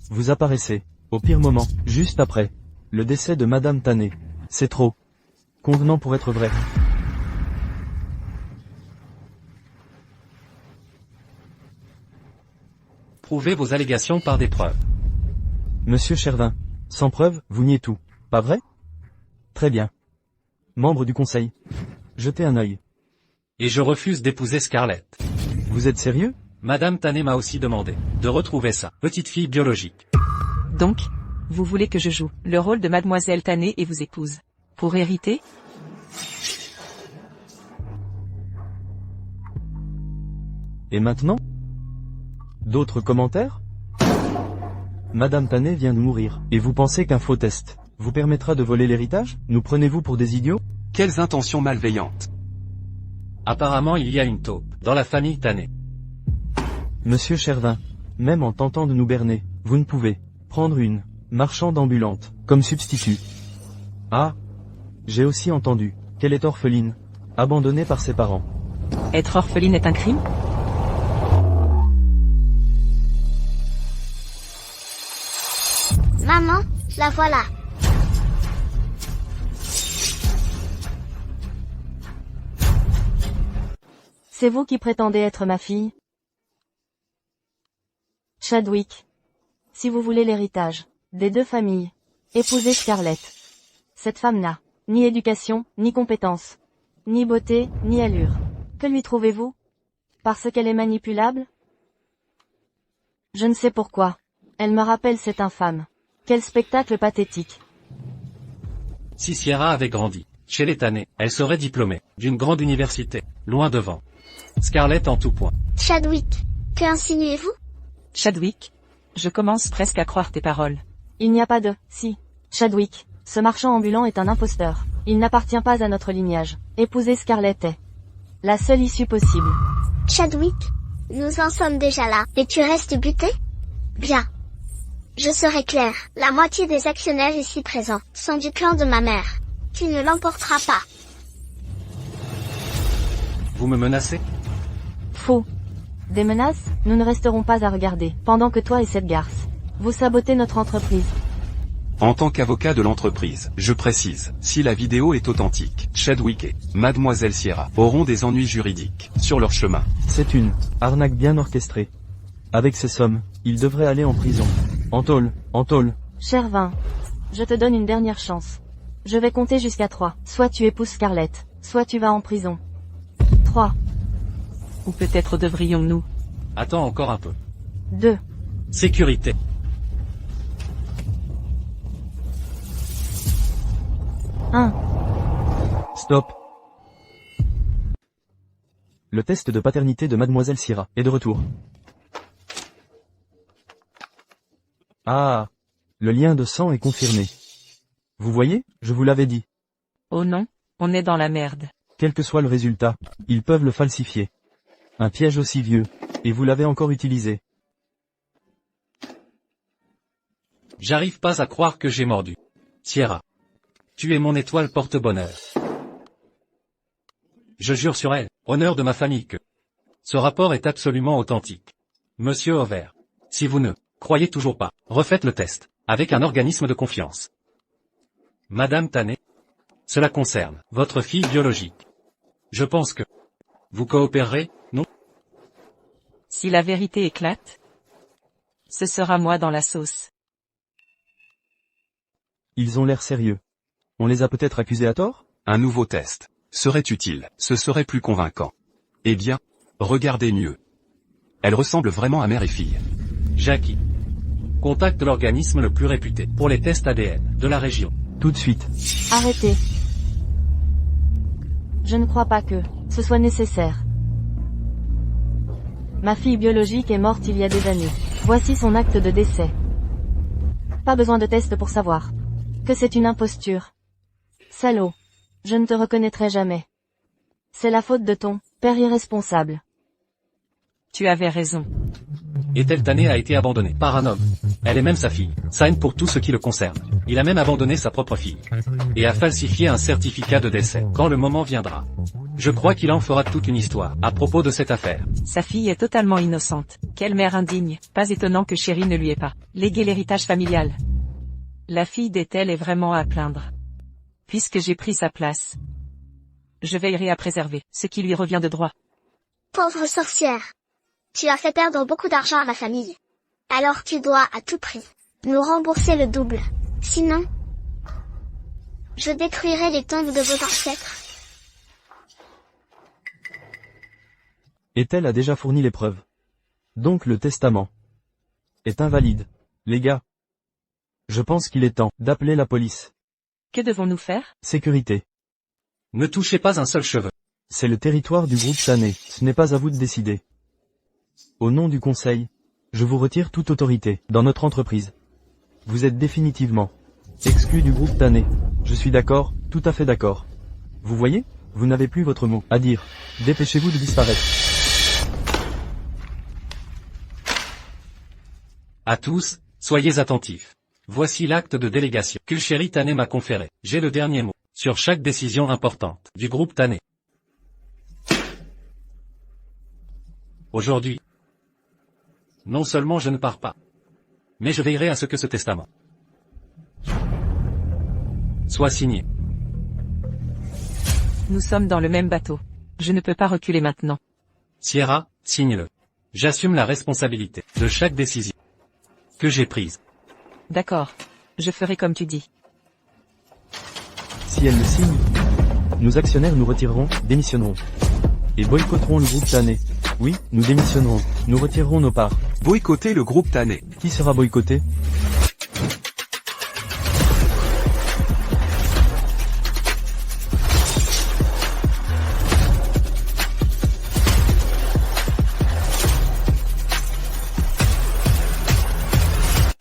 vous apparaissez, au pire moment, juste après le décès de Madame Tané. C'est trop convenant pour être vrai. Prouvez vos allégations par des preuves. Monsieur Chervin, sans preuve, vous niez tout, pas vrai? Très bien. Membre du conseil, jetez un œil. Et je refuse d'épouser Scarlett. Vous êtes sérieux? Madame Tané m'a aussi demandé de retrouver sa petite fille biologique. Donc, vous voulez que je joue le rôle de Mademoiselle Tané et vous épouse pour hériter? Et maintenant? D'autres commentaires? Madame Tané vient de mourir, et vous pensez qu'un faux test vous permettra de voler l'héritage? Nous prenez-vous pour des idiots? Quelles intentions malveillantes! Apparemment il y a une taupe dans la famille Tané. Monsieur Chervin, même en tentant de nous berner, vous ne pouvez prendre une marchande ambulante comme substitut. Ah, j'ai aussi entendu qu'elle est orpheline, abandonnée par ses parents. Être orpheline est un crime? Maman, la voilà. C'est vous qui prétendez être ma fille? Chadwick. Si vous voulez l'héritage des deux familles, épousez Scarlett. Cette femme n'a ni éducation, ni compétence, ni beauté, ni allure. Que lui trouvez-vous? Parce qu'elle est manipulable? Je ne sais pourquoi. Elle me rappelle cette infâme. Quel spectacle pathétique. Si Sierra avait grandi chez les Tané, elle serait diplômée d'une grande université, loin devant Scarlett en tout point. Chadwick, que insinuez-vous? Chadwick, je commence presque à croire tes paroles. Il n'y a pas de « si ». Chadwick, ce marchand ambulant est un imposteur. Il n'appartient pas à notre lignage. Épouser Scarlett est la seule issue possible. Chadwick, nous en sommes déjà là, et tu restes buté? Bien. Je serai clair, la moitié des actionnaires ici présents sont du clan de ma mère. Tu ne l'emporteras pas. Vous me menacez? Faux. Des menaces? Nous ne resterons pas à regarder, pendant que toi et cette garce, vous sabotez notre entreprise. En tant qu'avocat de l'entreprise, je précise, si la vidéo est authentique, Chadwick et Mademoiselle Sierra auront des ennuis juridiques sur leur chemin. C'est une arnaque bien orchestrée. Avec ces sommes, il devrait aller en prison. En tôle, en tôle. Chervin, je te donne une dernière chance. Je vais compter jusqu'à 3. Soit tu épouses Scarlett, soit tu vas en prison. 3, Ou peut-être devrions-nous? Attends encore un peu. 2, Sécurité. 1. Stop. Le test de paternité de Mademoiselle Sierra est de retour. Ah, le lien de sang est confirmé. Vous voyez, je vous l'avais dit. Oh non, on est dans la merde. Quel que soit le résultat, ils peuvent le falsifier. Un piège aussi vieux, et vous l'avez encore utilisé. J'arrive pas à croire que j'ai mordu. Sierra. Tu es mon étoile porte-bonheur. Je jure sur elle, honneur de ma famille que ce rapport est absolument authentique. Monsieur Over, si vous ne Croyez toujours pas. Refaites le test. Avec un organisme de confiance. Madame Tané. Cela concerne votre fille biologique. Je pense que vous coopérerez, non? Si la vérité éclate, ce sera moi dans la sauce. Ils ont l'air sérieux. On les a peut-être accusés à tort? Un nouveau test serait utile, ce serait plus convaincant. Eh bien, regardez mieux. Elle ressemble vraiment à mère et fille. Jackie. Contacte l'organisme le plus réputé pour les tests ADN de la région. Tout de suite. Arrêtez. Je ne crois pas que ce soit nécessaire. Ma fille biologique est morte il y a des années. Voici son acte de décès. Pas besoin de test pour savoir que c'est une imposture. Salaud. Je ne te reconnaîtrai jamais. C'est la faute de ton père irresponsable. Tu avais raison. Ethel Tané a été abandonnée par un homme. Elle est même sa fille. Signe pour tout ce qui le concerne. Il a même abandonné sa propre fille. Et a falsifié un certificat de décès, quand le moment viendra. Je crois qu'il en fera toute une histoire, à propos de cette affaire. Sa fille est totalement innocente. Quelle mère indigne. Pas étonnant que Chéri ne lui ait pas légué l'héritage familial. La fille d'Ethel est vraiment à plaindre. Puisque j'ai pris sa place, je veillerai à préserver ce qui lui revient de droit. Pauvre sorcière. Tu as fait perdre beaucoup d'argent à ma famille. Alors tu dois à tout prix nous rembourser le double. Sinon, je détruirai les tombes de vos ancêtres. Ethel a déjà fourni les preuves. Donc le testament est invalide. Les gars, je pense qu'il est temps d'appeler la police. Que devons-nous faire? Sécurité. Ne touchez pas un seul cheveu. C'est le territoire du groupe Tané. Ce n'est pas à vous de décider. Au nom du conseil, je vous retire toute autorité dans notre entreprise. Vous êtes définitivement exclu du groupe Tané. Je suis d'accord, tout à fait d'accord. Vous voyez, vous n'avez plus votre mot à dire. Dépêchez-vous de disparaître. À tous, soyez attentifs. Voici l'acte de délégation que Chéri Tané m'a conféré. J'ai le dernier mot sur chaque décision importante du groupe Tané. Aujourd'hui, non seulement je ne pars pas, mais je veillerai à ce que ce testament soit signé. Nous sommes dans le même bateau. Je ne peux pas reculer maintenant. Sierra, signe-le. J'assume la responsabilité de chaque décision que j'ai prise. D'accord. Je ferai comme tu dis. Si elle le signe, nos actionnaires nous retireront, démissionneront. Et boycotteront le groupe Tané. Oui, nous démissionnerons. Nous retirerons nos parts. Boycotter le groupe Tané. Qui sera boycotté?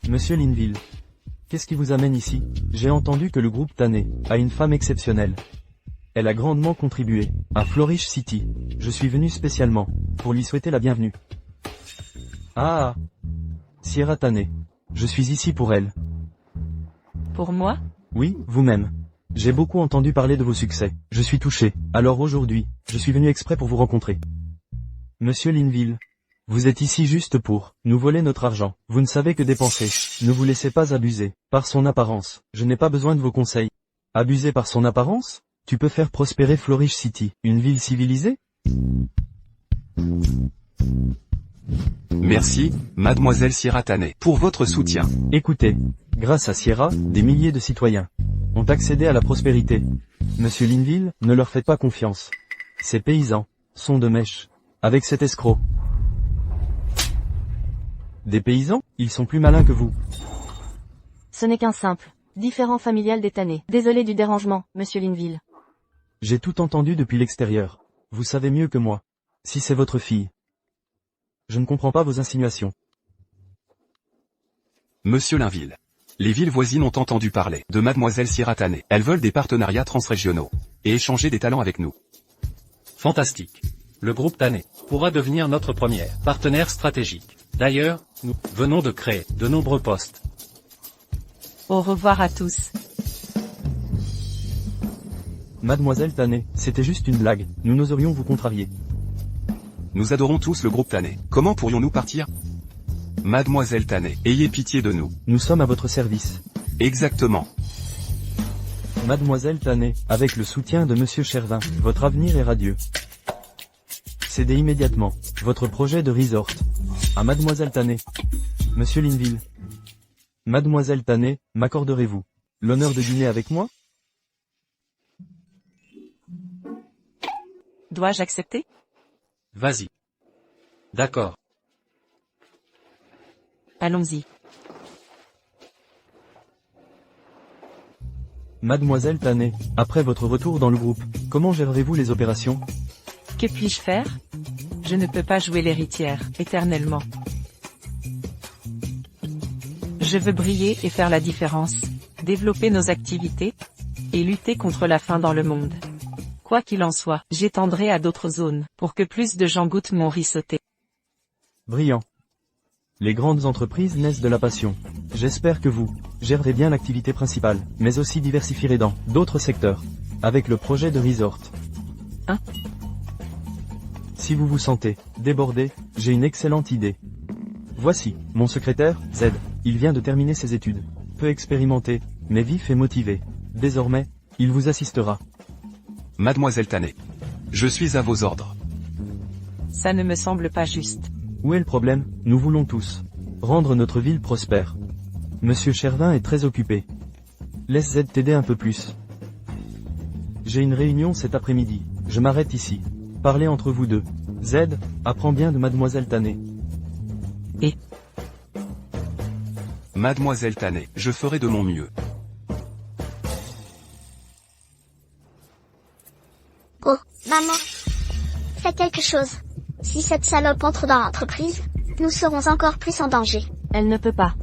Monsieur Linville. Qu'est-ce qui vous amène ici? J'ai entendu que le groupe Tané a une femme exceptionnelle. Elle a grandement contribué à Flourish City. Je suis venu spécialement pour lui souhaiter la bienvenue. Ah, Sierra Tané. Je suis ici pour elle. Pour moi? Oui, vous-même. J'ai beaucoup entendu parler de vos succès. Je suis touché. Alors aujourd'hui, je suis venu exprès pour vous rencontrer. Monsieur Linville. Vous êtes ici juste pour nous voler notre argent. Vous ne savez que dépenser. Ne vous laissez pas abuser par son apparence. Je n'ai pas besoin de vos conseils. Abuser par son apparence? Tu peux faire prospérer Flourish City, une ville civilisée? Merci, mademoiselle Sierra Tané, pour votre soutien. Écoutez, grâce à Sierra, des milliers de citoyens ont accédé à la prospérité. Monsieur Linville, ne leur faites pas confiance. Ces paysans sont de mèche avec cet escroc. Des paysans? Ils sont plus malins que vous. Ce n'est qu'un simple différend familial des Tané. Désolé du dérangement, monsieur Linville. J'ai tout entendu depuis l'extérieur. Vous savez mieux que moi. Si c'est votre fille. Je ne comprends pas vos insinuations. Monsieur Linville. Les villes voisines ont entendu parler de mademoiselle Sierra Tané. Elles veulent des partenariats transrégionaux et échanger des talents avec nous. Fantastique. Le groupe Tané pourra devenir notre premier partenaire stratégique. D'ailleurs, nous venons de créer de nombreux postes. Au revoir à tous. Mademoiselle Tané, c'était juste une blague. Nous n'oserions vous contrarier. Nous adorons tous le groupe Tané. Comment pourrions-nous partir? Mademoiselle Tanet, ayez pitié de nous. Nous sommes à votre service. Exactement. Mademoiselle Tanet, avec le soutien de Monsieur Chervin, votre avenir est radieux. Cédez immédiatement votre projet de resort à Mademoiselle Tanet. Monsieur Linville. Mademoiselle Tanet, m'accorderez-vous l'honneur de dîner avec moi? Dois-je accepter? Vas-y. D'accord. Allons-y. Mademoiselle Tanet, après votre retour dans le groupe, comment gérerez-vous les opérations? Que puis-je faire? Je ne peux pas jouer l'héritière, éternellement. Je veux briller et faire la différence, développer nos activités, et lutter contre la faim dans le monde. Quoi qu'il en soit, j'étendrai à d'autres zones, pour que plus de gens goûtent mon riz sauté. Brillant. Les grandes entreprises naissent de la passion. J'espère que vous gérerez bien l'activité principale, mais aussi diversifierez dans d'autres secteurs, avec le projet de resort. Hein? Si vous vous sentez débordé, j'ai une excellente idée. Voici, mon secrétaire, Z. Il vient de terminer ses études. Peu expérimenté, mais vif et motivé. Désormais, il vous assistera. Mademoiselle Tanet. Je suis à vos ordres. Ça ne me semble pas juste. Où est le problème? Nous voulons tous rendre notre ville prospère. Monsieur Chervin est très occupé. Laisse Z t'aider un peu plus. J'ai une réunion cet après-midi. Je m'arrête ici. Parlez entre vous deux. Z, apprends bien de Mademoiselle Tanet. Mademoiselle Tanet, je ferai de mon mieux. Oh, maman. Fais quelque chose. Si cette salope entre dans l'entreprise, nous serons encore plus en danger. Elle ne peut pas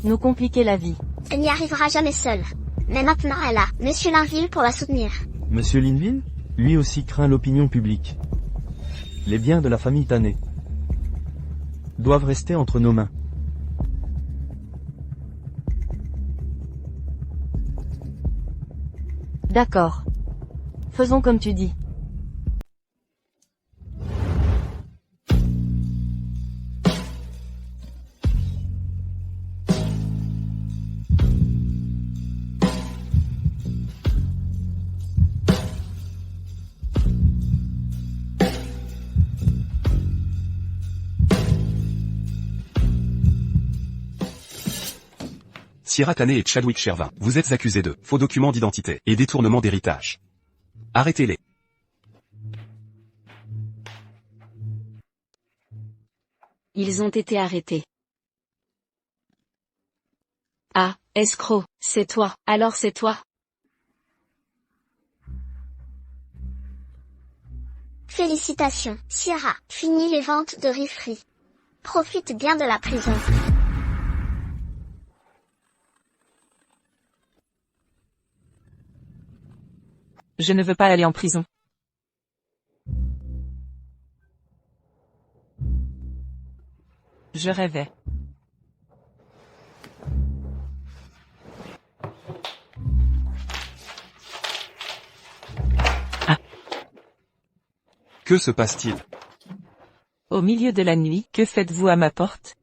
nous compliquer la vie. Elle n'y arrivera jamais seule. Mais maintenant elle a Monsieur Linville pour la soutenir. Monsieur Linville? Lui aussi craint l'opinion publique. Les biens de la famille Tanet doivent rester entre nos mains. D'accord. Faisons comme tu dis. Sierra Tanet et Chadwick Chervin, vous êtes accusés de faux documents d'identité et détournement d'héritage. Arrêtez-les. Ils ont été arrêtés. Ah, escroc, c'est toi, alors c'est toi. Félicitations, Sierra. Fini les ventes de riz frit. Profite bien de la prison. Je ne veux pas aller en prison. Je rêvais. Que se passe-t-il? Au milieu de la nuit, que faites-vous à ma porte?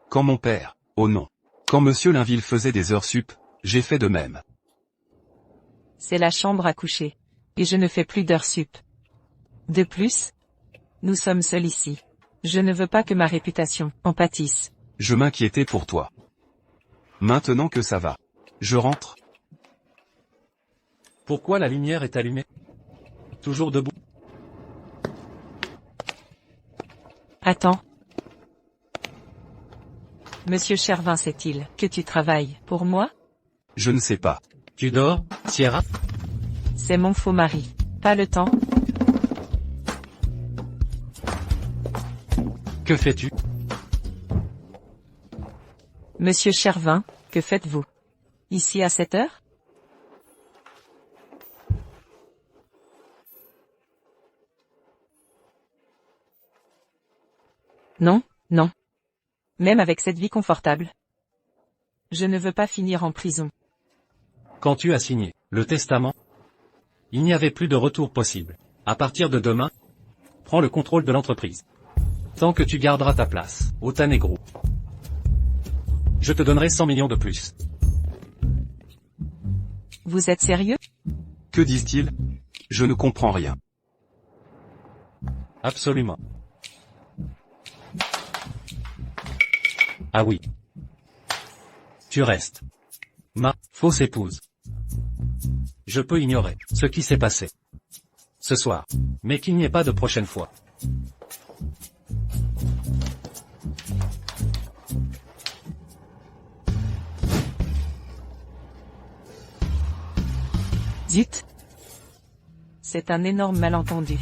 Quand mon père, oh non. Quand Monsieur Linville faisait des heures sup, j'ai fait de même. C'est la chambre à coucher. Et je ne fais plus d'heures sup. De plus, nous sommes seuls ici. Je ne veux pas que ma réputation en pâtisse. Je m'inquiétais pour toi. Maintenant que ça va. Je rentre. Pourquoi la lumière est allumée? Toujours debout. Attends. Monsieur Chervin sait-il que tu travailles pour moi? Je ne sais pas. Tu dors, Sierra? C'est mon faux mari. Pas le temps? Que fais-tu? Monsieur Chervin, que faites-vous? Ici à cette heure? Non, non. Même avec cette vie confortable. Je ne veux pas finir en prison. Quand tu as signé le testament, il n'y avait plus de retour possible. À partir de demain, prends le contrôle de l'entreprise. Tant que tu garderas ta place, au Tané Group. Je te donnerai 100 millions de plus. Vous êtes sérieux? Que disent-ils? Je ne comprends rien. Absolument. Ah oui. Tu restes. Ma fausse épouse. Je peux ignorer ce qui s'est passé ce soir, mais qu'il n'y ait pas de prochaine fois. Zut. C'est un énorme malentendu.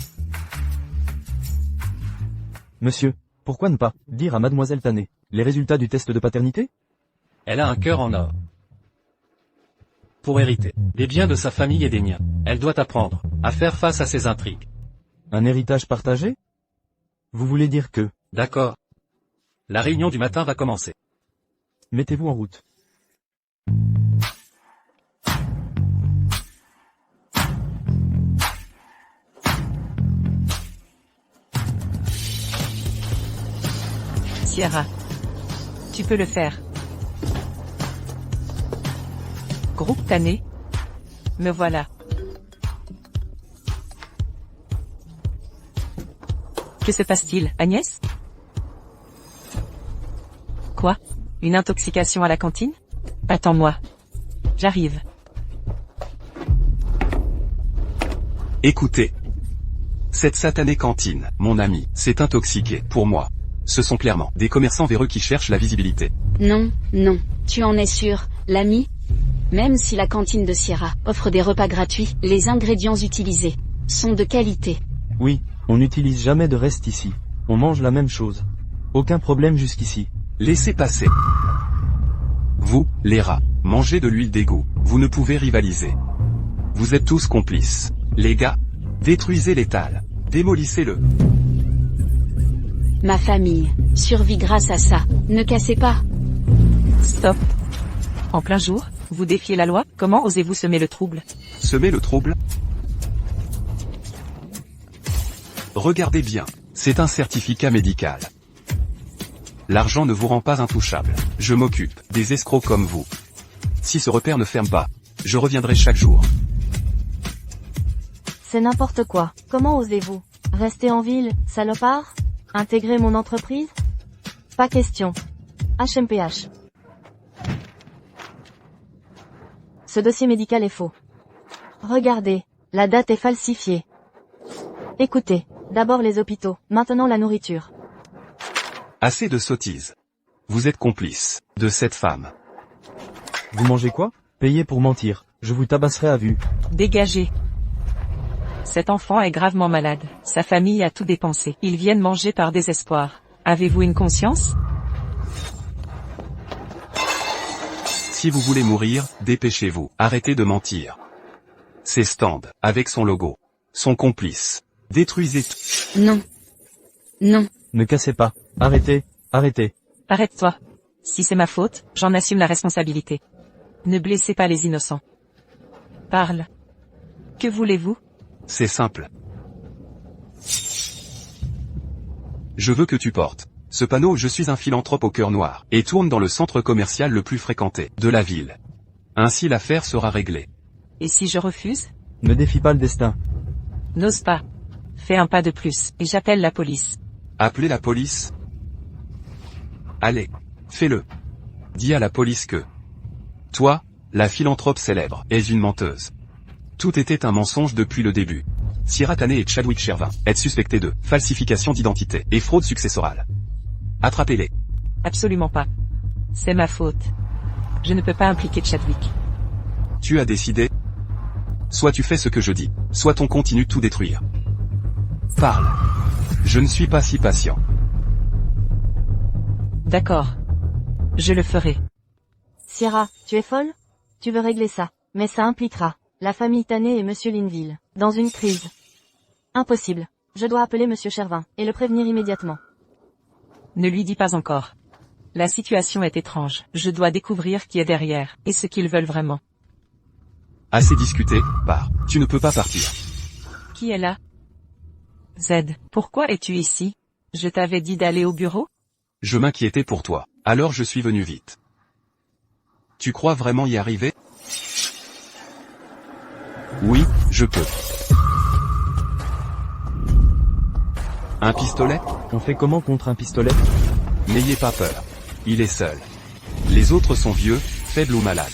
Monsieur, pourquoi ne pas dire à mademoiselle Tané les résultats du test de paternité? Elle a un cœur en or. Pour hériter des biens de sa famille et des miens, elle doit apprendre à faire face à ses intrigues. Un héritage partagé? Vous voulez dire que... D'accord. La réunion du matin va commencer. Mettez-vous en route. Sierra. Tu peux le faire. Groupe Tané. Me voilà. Que se passe-t-il, Agnès? Quoi? Une intoxication à la cantine? Attends-moi. J'arrive. Écoutez. Cette satanée cantine, mon ami, s'est intoxiquée, pour moi. Ce sont clairement des commerçants véreux qui cherchent la visibilité. Non, non, tu en es sûr, l'ami? Même si la cantine de Sierra offre des repas gratuits, les ingrédients utilisés sont de qualité. Oui, on n'utilise jamais de reste ici. On mange la même chose. Aucun problème jusqu'ici. Laissez passer. Vous, les rats, mangez de l'huile d'égout. Vous ne pouvez rivaliser. Vous êtes tous complices. Les gars, détruisez l'étal. Démolissez-le. Ma famille survit grâce à ça. Ne cassez pas. Stop. En plein jour, vous défiez la loi? Comment osez-vous semer le trouble? Semer le trouble? Regardez bien, c'est un certificat médical. L'argent ne vous rend pas intouchable. Je m'occupe des escrocs comme vous. Si ce repère ne ferme pas, je reviendrai chaque jour. C'est n'importe quoi. Comment osez-vous? Rester en ville, salopard? Intégrer mon entreprise? Pas question. HMPH. Ce dossier médical est faux. Regardez, la date est falsifiée. Écoutez, d'abord les hôpitaux, maintenant la nourriture. Assez de sottises. Vous êtes complice de cette femme. Vous mangez quoi? Payez pour mentir. Je vous tabasserai à vue. Dégagez. Cet enfant est gravement malade. Sa famille a tout dépensé. Ils viennent manger par désespoir. Avez-vous une conscience? Si vous voulez mourir, dépêchez-vous. Arrêtez de mentir. Ces stands, avec son logo, sont complices. Détruisez tout. Non. Non. Ne cassez pas. Arrêtez, arrêtez. Arrête-toi. Si c'est ma faute, j'en assume la responsabilité. Ne blessez pas les innocents. Parle. Que voulez-vous? C'est simple. Je veux que tu portes ce panneau « Je suis un philanthrope au cœur noir » et tourne dans le centre commercial le plus fréquenté de la ville. Ainsi l'affaire sera réglée. Et si je refuse? Ne défie pas le destin. N'ose pas. Fais un pas de plus, et j'appelle la police. Appelez la police? Allez, fais-le. Dis à la police que toi, la philanthrope célèbre, es une menteuse. Tout était un mensonge depuis le début. Sierra Tané et Chadwick Shervin êtes suspectés de falsification d'identité et fraude successorale. Attrapez-les. Absolument pas. C'est ma faute. Je ne peux pas impliquer Chadwick. Tu as décidé. Soit tu fais ce que je dis, soit on continue de tout détruire. Parle. Je ne suis pas si patient. D'accord. Je le ferai. Sierra, tu es folle? Tu veux régler ça, mais ça impliquera la famille Tané et Monsieur Linville dans une crise. Impossible. Je dois appeler Monsieur Shervin et le prévenir immédiatement. Ne lui dis pas encore. La situation est étrange. Je dois découvrir qui est derrière, et ce qu'ils veulent vraiment. Assez discuté, pars. Tu ne peux pas partir. Qui est là? Z, pourquoi es-tu ici? Je t'avais dit d'aller au bureau? Je m'inquiétais pour toi, alors je suis venu vite. Tu crois vraiment y arriver? Oui, je peux. Un pistolet? On fait comment contre un pistolet? N'ayez pas peur. Il est seul. Les autres sont vieux, faibles ou malades.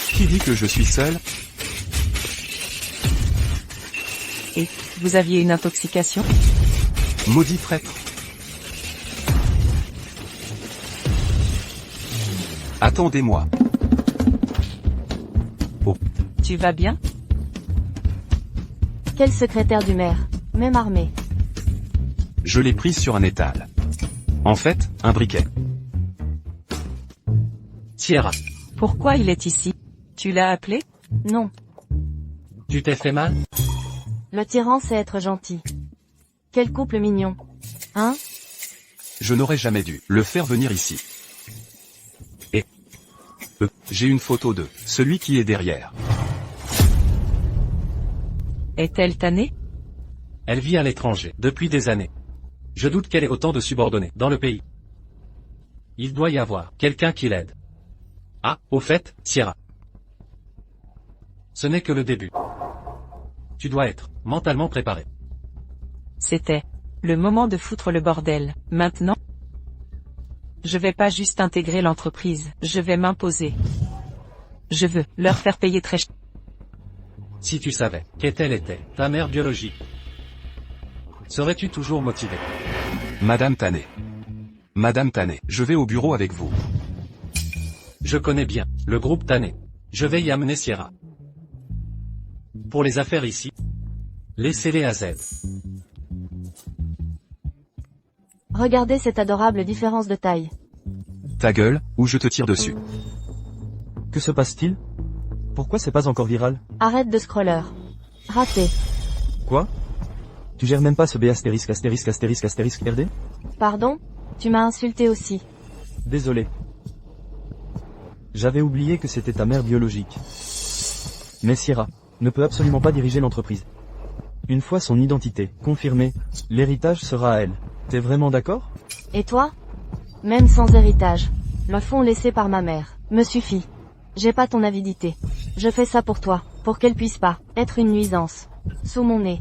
Qui dit que je suis seul? Et, vous aviez une intoxication? Maudit traître. Attendez-moi. Tu vas bien? Quel secrétaire du maire, même armé. Je l'ai prise sur un étal. En fait, un briquet. Sierra, Pourquoi il est ici? Tu l'as appelé? Non, tu t'es fait mal? le tyran sait être gentil. Quel couple mignon. Hein? Je n'aurais jamais dû le faire venir ici. Et j'ai une photo de celui qui est derrière. Est-elle tannée? Elle vit à l'étranger, depuis des années. Je doute qu'elle ait autant de subordonnés dans le pays. Il doit y avoir quelqu'un qui l'aide. Ah, au fait, Sierra. Ce n'est que le début. Tu dois être mentalement préparé. C'était le moment de foutre le bordel. Maintenant, je vais pas juste intégrer l'entreprise, je vais m'imposer. Je veux leur faire payer très cher. Si tu savais qu'elle était ta mère biologique, serais-tu toujours motivé? Madame Tanet. Madame Tanet, je vais au bureau avec vous. Je connais bien le groupe Tanet. Je vais y amener Sierra. Pour les affaires ici, laissez-les à Z. Regardez cette adorable différence de taille. Ta gueule, ou je te tire dessus. Que se passe-t-il? Pourquoi c'est pas encore viral? Arrête de scroller. Raté. Quoi? Tu gères même pas ce B astérisque astérisque astérisque astérisque RD? Pardon? Tu m'as insulté aussi. Désolé. J'avais oublié que c'était ta mère biologique. Mais Sierra ne peut absolument pas diriger l'entreprise. Une fois son identité confirmée, l'héritage sera à elle. T'es vraiment d'accord? Et toi? Même sans héritage. Le fonds laissé par ma mère me suffit. J'ai pas ton avidité. Je fais ça pour toi, pour qu'elle puisse pas être une nuisance. Sous mon nez.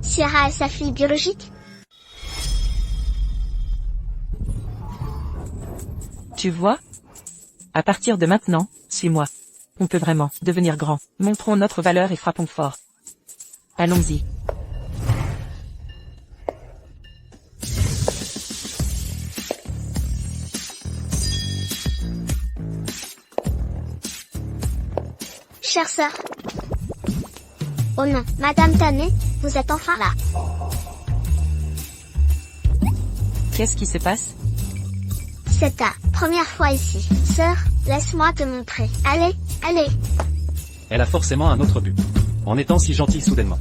Sierra est sa fille biologique? Tu vois? À partir de maintenant, suis-moi. On peut vraiment devenir grand. Montrons notre valeur et frappons fort. Allons-y. Chère sœur. Oh non, Madame Tanet, vous êtes enfin là. Qu'est-ce qui se passe? C'est ta première fois ici. Sœur, laisse-moi te montrer. Allez, allez. Elle a forcément un autre but. En étant si gentille soudainement.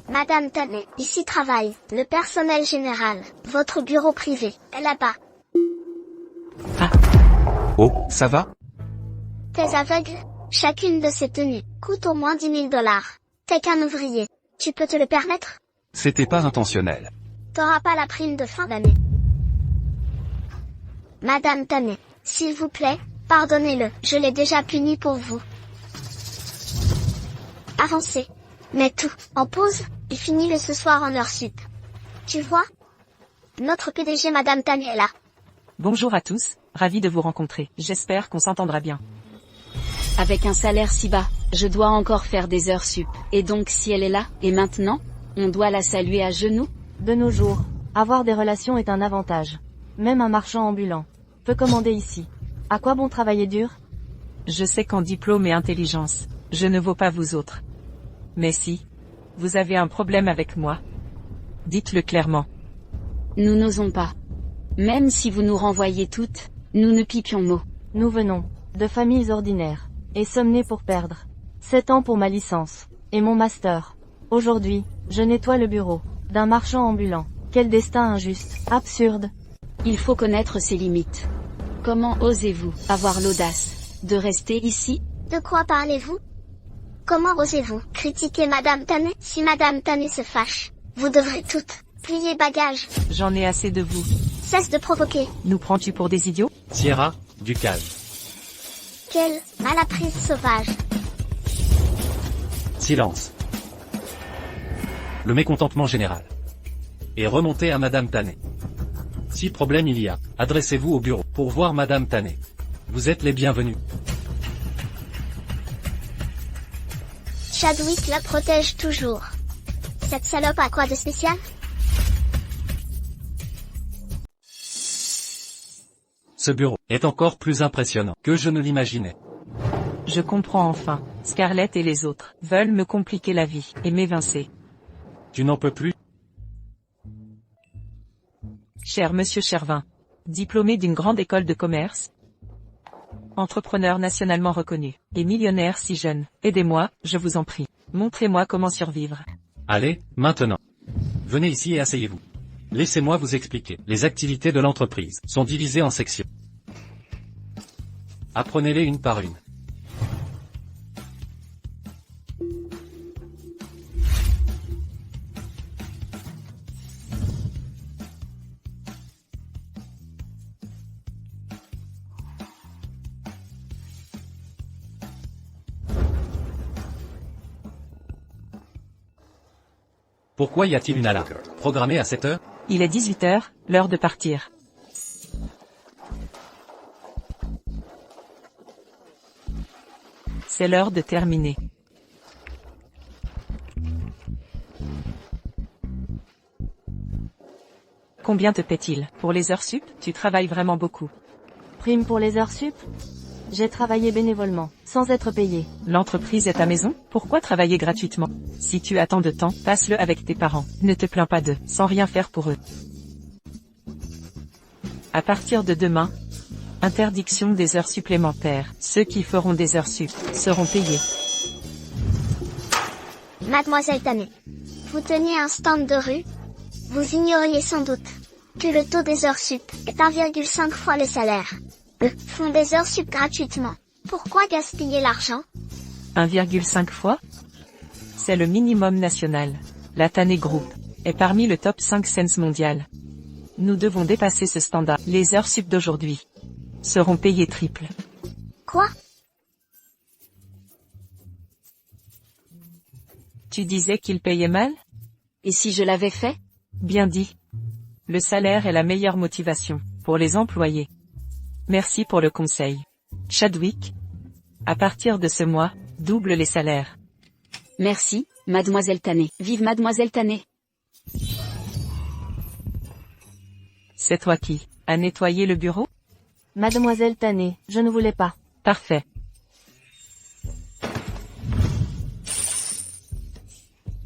Madame Tanet, ici travaille le personnel général. Votre bureau privé est là-bas. Oh, ça va? T'es aveugle? Chacune de ces tenues coûte au moins 10 000 $. T'es qu'un ouvrier. Tu peux te le permettre? C'était pas intentionnel. T'auras pas la prime de fin d'année. Madame Tanet, s'il vous plaît, pardonnez-le, je l'ai déjà puni pour vous. Avancez. Mets tout en pause, et finis-le ce soir en heure sup. Tu vois? Notre PDG Madame Tanet est là. Bonjour à tous, ravi de vous rencontrer. J'espère qu'on s'entendra bien. Avec un salaire si bas, je dois encore faire des heures sup. Et donc si elle est là, et maintenant, on doit la saluer à genoux? De nos jours, avoir des relations est un avantage. Même un marchand ambulant peut commander ici. À quoi bon travailler dur? Je sais qu'en diplôme et intelligence, je ne vaux pas vous autres. Mais si vous avez un problème avec moi, dites-le clairement. Nous n'osons pas. Même si vous nous renvoyez toutes, nous ne pipions mot. Nous venons de familles ordinaires, et sommes nés pour perdre. 7 ans pour ma licence, et mon master. Aujourd'hui, je nettoie le bureau d'un marchand ambulant. Quel destin injuste, absurde. Il faut connaître ses limites. Comment osez-vous avoir l'audace de rester ici? De quoi parlez-vous? Comment osez-vous critiquer Madame Tanet? Si Madame Tanet se fâche, Vous devrez toutes plier bagages. J'en ai assez de vous. Cesse de provoquer. Nous prends-tu pour des idiots? Sierra, du calme. Quelle malapprise sauvage. Silence. Le mécontentement général. Et remontez à Madame Tanet. Si problème il y a, adressez-vous au bureau pour voir Madame Tanet. Vous êtes les bienvenus. Chadwick la protège toujours. Cette salope a quoi de spécial? Ce bureau est encore plus impressionnant que je ne l'imaginais. Je comprends enfin. Scarlett et les autres veulent me compliquer la vie et m'évincer. Tu n'en peux plus? Cher Monsieur Chervin, diplômé d'une grande école de commerce, entrepreneur nationalement reconnu, et millionnaire si jeune, aidez-moi, je vous en prie. Montrez-moi comment survivre. Allez, maintenant. Venez ici et asseyez-vous. Laissez-moi vous expliquer. Les activités de l'entreprise sont divisées en sections. Apprenez-les une par une. Pourquoi y a-t-il une alarme programmée à 7 heures? Il est 18 h, l'heure de partir. C'est l'heure de terminer. Combien te paie-t-il pour les heures sup? Tu travailles vraiment beaucoup. Prime pour les heures sup? J'ai travaillé bénévolement, sans être payé. L'entreprise est ta maison, pourquoi travailler gratuitement? Si tu as tant de temps, passe-le avec tes parents. Ne te plains pas d'eux, sans rien faire pour eux. À partir de demain, interdiction des heures supplémentaires. Ceux qui feront des heures sup seront payés. Mademoiselle Tanet, vous teniez un stand de rue? Vous ignoriez sans doute que le taux des heures sup est 1,5 fois le salaire. Eux font des heures sup gratuitement. Pourquoi gaspiller l'argent? 1,5 fois? C'est le minimum national. La Tanet Group est parmi le top 5 SENS mondial. Nous devons dépasser ce standard. Les heures sup d'aujourd'hui seront payées triple. Quoi? Tu disais qu'ils payaient mal? Et si je l'avais fait? Bien dit. Le salaire est la meilleure motivation pour les employés. Merci pour le conseil. Chadwick, à partir de ce mois, double les salaires. Merci, Mademoiselle Tanet. Vive Mademoiselle Tanet. C'est toi qui as nettoyé le bureau? Mademoiselle Tanet, je ne voulais pas. Parfait.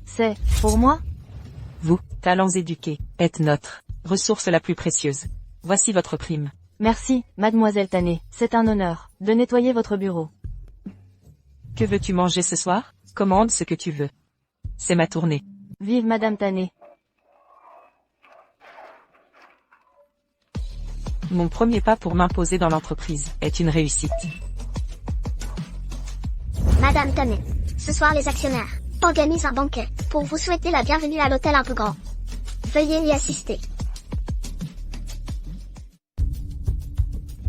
C'est, pour moi? Vous, talents éduqués, êtes notre ressource la plus précieuse. Voici votre prime. Merci, Mademoiselle Tanet, c'est un honneur de nettoyer votre bureau. Que veux-tu manger ce soir? Commande ce que tu veux. C'est ma tournée. Vive Madame Tanet. Mon premier pas pour m'imposer dans l'entreprise est une réussite. Madame Tanet, ce soir les actionnaires organisent un banquet pour vous souhaiter la bienvenue à l'hôtel un peu grand. Veuillez y assister.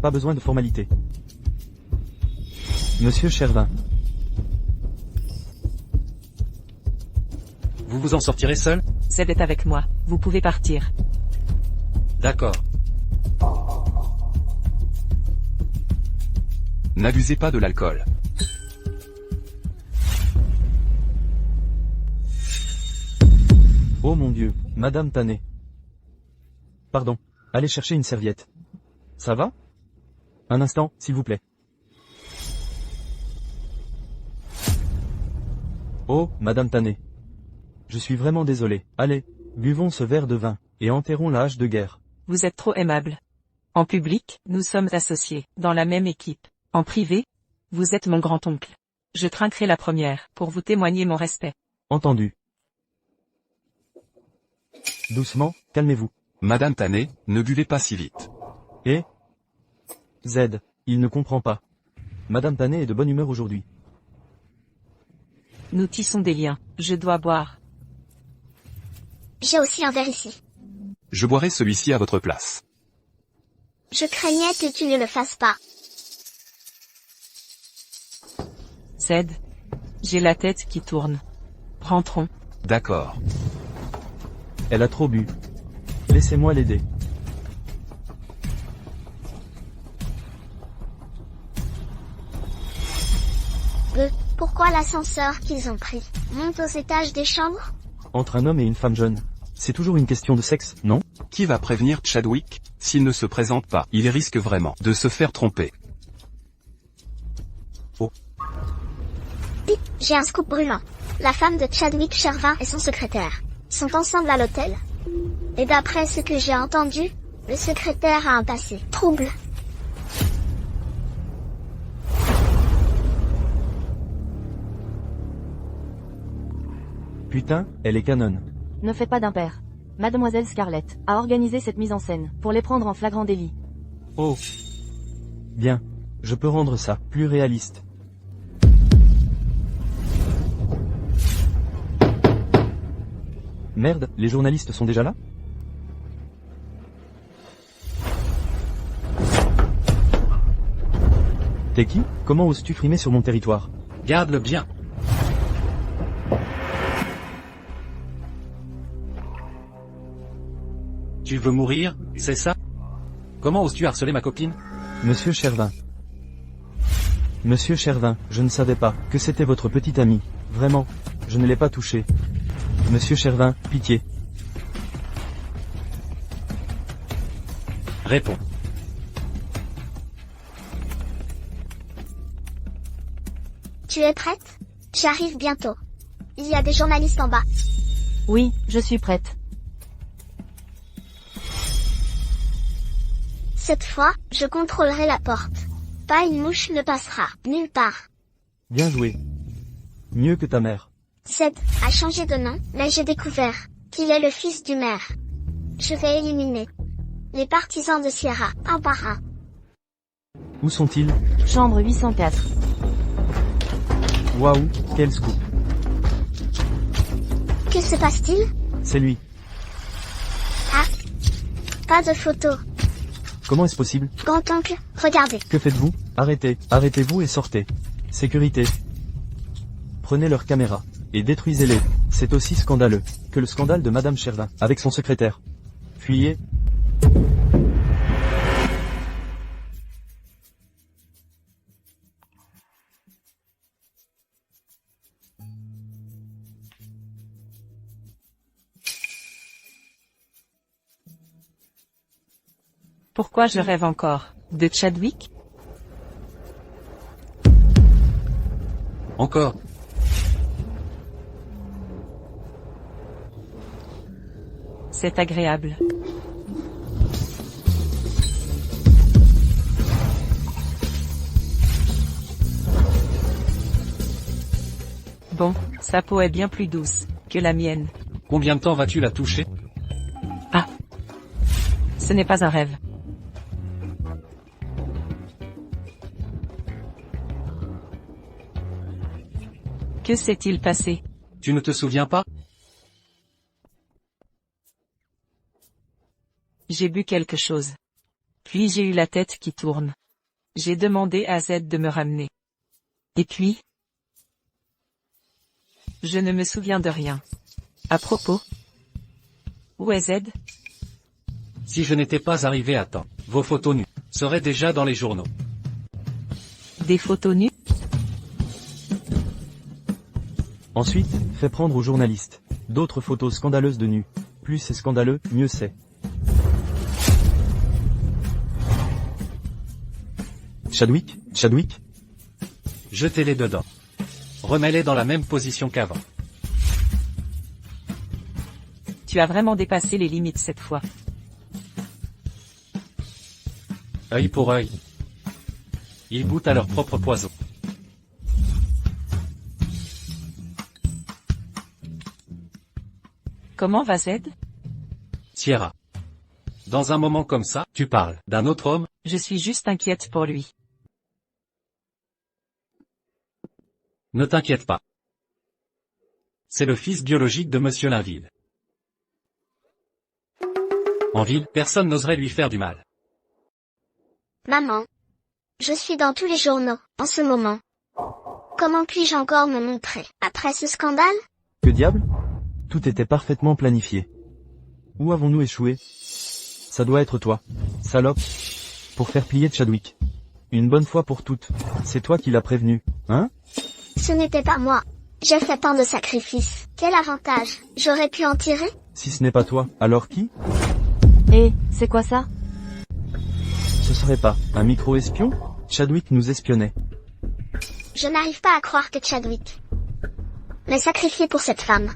Pas besoin de formalité. Monsieur Chervin. Vous vous en sortirez seul? Zed est avec moi. Vous pouvez partir. D'accord. N'abusez pas de l'alcool. Oh mon Dieu, Madame Tanet. Pardon, allez chercher une serviette. Ça va? Un instant, s'il vous plaît. Oh, Madame Tanet. Je suis vraiment désolé. Allez, buvons ce verre de vin, et enterrons la hache de guerre. Vous êtes trop aimable. En public, nous sommes associés, dans la même équipe. En privé, vous êtes mon grand-oncle. Je trinquerai la première, pour vous témoigner mon respect. Entendu. Doucement, calmez-vous. Madame Tanet, ne buvez pas si vite. Et Z, il ne comprend pas. Madame Tanet est de bonne humeur aujourd'hui. Nous tissons des liens. Je dois boire. J'ai aussi un verre ici. Je boirai celui-ci à votre place. Je craignais que tu ne le fasses pas. Zed. J'ai la tête qui tourne. Rentrons. D'accord. Elle a trop bu. Laissez-moi l'aider. Pourquoi l'ascenseur qu'ils ont pris monte aux étages des chambres? Entre un homme et une femme jeune. C'est toujours une question de sexe, non? Qui va prévenir Chadwick? S'il ne se présente pas, il risque vraiment de se faire tromper. Pip, j'ai un scoop brûlant. La femme de Chadwick Shervin et son secrétaire sont ensemble à l'hôtel. Et d'après ce que j'ai entendu, le secrétaire a un passé trouble. Putain, elle est canonne. Ne fais pas d'impair. Mademoiselle Scarlett a organisé cette mise en scène, pour les prendre en flagrant délit. Oh. Bien. Je peux rendre ça plus réaliste. Merde, les journalistes sont déjà là? T'es qui? Comment oses-tu frimer sur mon territoire? Garde-le bien. Tu veux mourir, c'est ça? Comment oses-tu harceler ma copine? Monsieur Shervin. Monsieur Shervin, je ne savais pas que c'était votre petite amie. Vraiment, je ne l'ai pas touché. Monsieur Shervin, pitié. Réponds. Tu es prête? J'arrive bientôt. Il y a des journalistes en bas. Oui, je suis prête. Cette fois, je contrôlerai la porte. Pas une mouche ne passera, nulle part. Bien joué. Mieux que ta mère. Zed a changé de nom, mais j'ai découvert qu'il est le fils du maire. Je vais éliminer les partisans de Sierra, un par un. Où sont-ils? Chambre 804. Waouh, quel scoop. Que se passe-t-il? C'est lui. Ah, pas de photo. Comment est-ce possible? Grand-oncle, regardez. Que faites-vous? Arrêtez, arrêtez-vous et sortez. Sécurité. Prenez leur caméra. Et détruisez-les. C'est aussi scandaleux que le scandale de Madame Shervin, avec son secrétaire. Fuyez. Pourquoi je rêve encore? De Chadwick? Encore. C'est agréable. Bon, sa peau est bien plus douce que la mienne. Combien de temps vas-tu la toucher? Ah. Ce n'est pas un rêve. Que s'est-il passé? Tu ne te souviens pas? J'ai bu quelque chose. Puis j'ai eu la tête qui tourne. J'ai demandé à Z de me ramener. Et puis? Je ne me souviens de rien. À propos? Où est Z? Si je n'étais pas arrivé à temps, vos photos nues seraient déjà dans les journaux. Des photos nues? Ensuite, fais prendre aux journalistes d'autres photos scandaleuses de nus. Plus c'est scandaleux, mieux c'est. Chadwick? Chadwick? Jetez-les dedans. Remets-les dans la même position qu'avant. Tu as vraiment dépassé les limites cette fois. Œil pour œil. Ils goûtent à leur propre poison. Comment va Z? Sierra. Dans un moment comme ça, tu parles d'un autre homme? Je suis juste inquiète pour lui. Ne t'inquiète pas. C'est le fils biologique de Monsieur Linville. En ville, personne n'oserait lui faire du mal. Maman. Je suis dans tous les journaux, en ce moment. Comment puis-je encore me montrer, après ce scandale? Que diable? Tout était parfaitement planifié. Où avons-nous échoué? Ça doit être toi, salope. Pour faire plier Chadwick. Une bonne fois pour toutes. C'est toi qui l'as prévenu, hein? Ce n'était pas moi. J'ai fait tant de sacrifices. Quel avantage j'aurais pu en tirer? Si ce n'est pas toi, alors qui? Et, c'est quoi ça? Ce serait pas un micro-espion? Chadwick nous espionnait. Je n'arrive pas à croire que Chadwick m'ait sacrifié pour cette femme.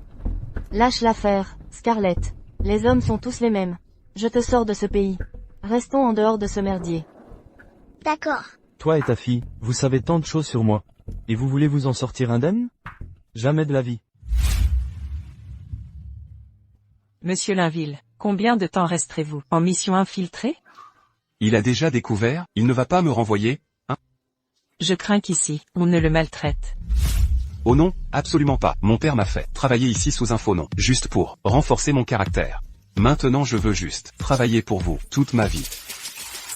Lâche l'affaire, Scarlett. Les hommes sont tous les mêmes. Je te sors de ce pays. Restons en dehors de ce merdier. D'accord. Toi et ta fille, vous savez tant de choses sur moi. Et vous voulez vous en sortir indemne? Jamais de la vie. Monsieur Linville, combien de temps resterez-vous en mission infiltrée? Il a déjà découvert, il ne va pas me renvoyer, hein? Je crains qu'ici, on ne le maltraite. Oh non, absolument pas. Mon père m'a fait travailler ici sous un faux nom, juste pour renforcer mon caractère. Maintenant je veux juste travailler pour vous, toute ma vie.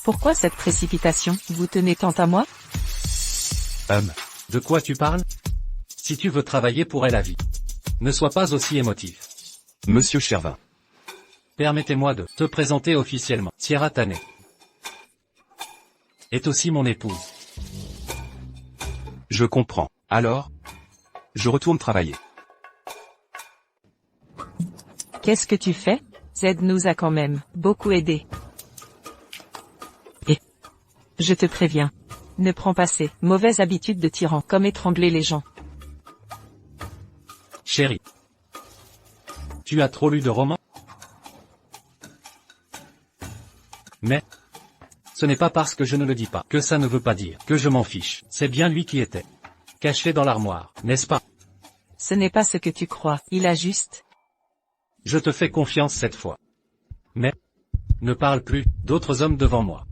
Pourquoi cette précipitation? Vous tenez tant à moi? De quoi tu parles? Si tu veux travailler pour elle à vie, ne sois pas aussi émotif. Monsieur Chervin. Permettez-moi de te présenter officiellement. Sierra Tané est aussi mon épouse. Je comprends. Alors, je retourne travailler. Qu'est-ce que tu fais? Zed nous a quand même beaucoup aidé. Et je te préviens, ne prends pas ces mauvaises habitudes de tyran comme étrangler les gens. Chérie, tu as trop lu de romans? Mais ce n'est pas parce que je ne le dis pas que ça ne veut pas dire que je m'en fiche. C'est bien lui qui était caché dans l'armoire, n'est-ce pas? Ce n'est pas ce que tu crois, il a juste... Je te fais confiance cette fois. Mais ne parle plus d'autres hommes devant moi.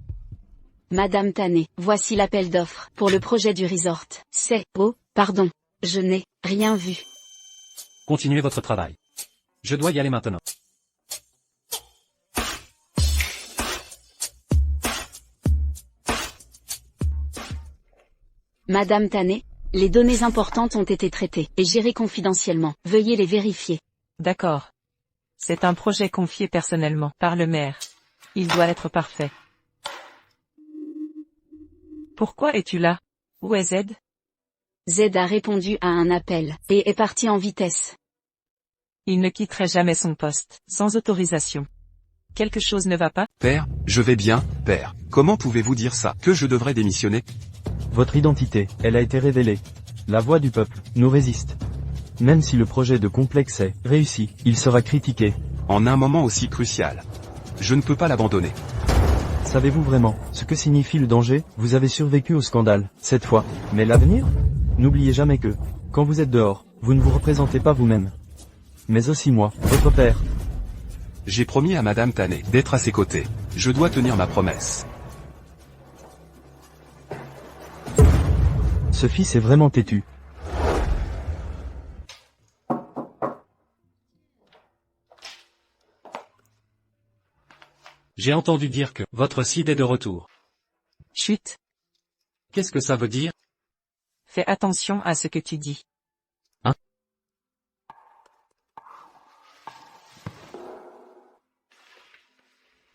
Madame Tané, voici l'appel d'offres pour le projet du resort. Pardon, je n'ai rien vu. Continuez votre travail. Je dois y aller maintenant. Madame Tané, les données importantes ont été traitées et gérées confidentiellement. Veuillez les vérifier. D'accord. C'est un projet confié personnellement par le maire. Il doit être parfait. Pourquoi es-tu là? Où est Zed? Zed a répondu à un appel et est parti en vitesse. Il ne quitterait jamais son poste, sans autorisation. Quelque chose ne va pas? Père, je vais bien, père. Comment pouvez-vous dire ça? Que je devrais démissionner? Votre identité, elle a été révélée. La voix du peuple nous résiste. Même si le projet de complexe est réussi, il sera critiqué. En un moment aussi crucial. Je ne peux pas l'abandonner. Savez-vous vraiment ce que signifie le danger? Vous avez survécu au scandale, cette fois. Mais l'avenir? N'oubliez jamais que, quand vous êtes dehors, vous ne vous représentez pas vous-même. Mais aussi moi, votre père. J'ai promis à Madame Tané d'être à ses côtés. Je dois tenir ma promesse. Ce fils est vraiment têtu. J'ai entendu dire que votre Sid est de retour. Chut. Qu'est-ce que ça veut dire? Fais attention à ce que tu dis. Hein?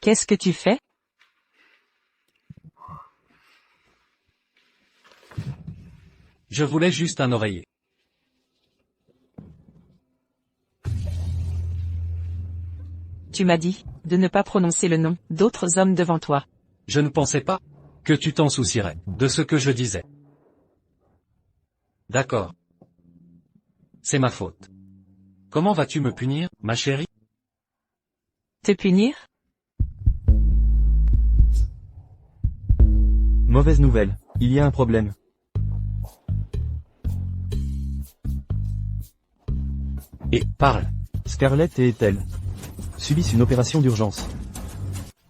Qu'est-ce que tu fais? Je voulais juste un oreiller. Tu m'as dit de ne pas prononcer le nom d'autres hommes devant toi. Je ne pensais pas que tu t'en soucierais de ce que je disais. D'accord. C'est ma faute. Comment vas-tu me punir, ma chérie? Te punir? Mauvaise nouvelle, il y a un problème. Et parle. Scarlett et Ethel subissent une opération d'urgence.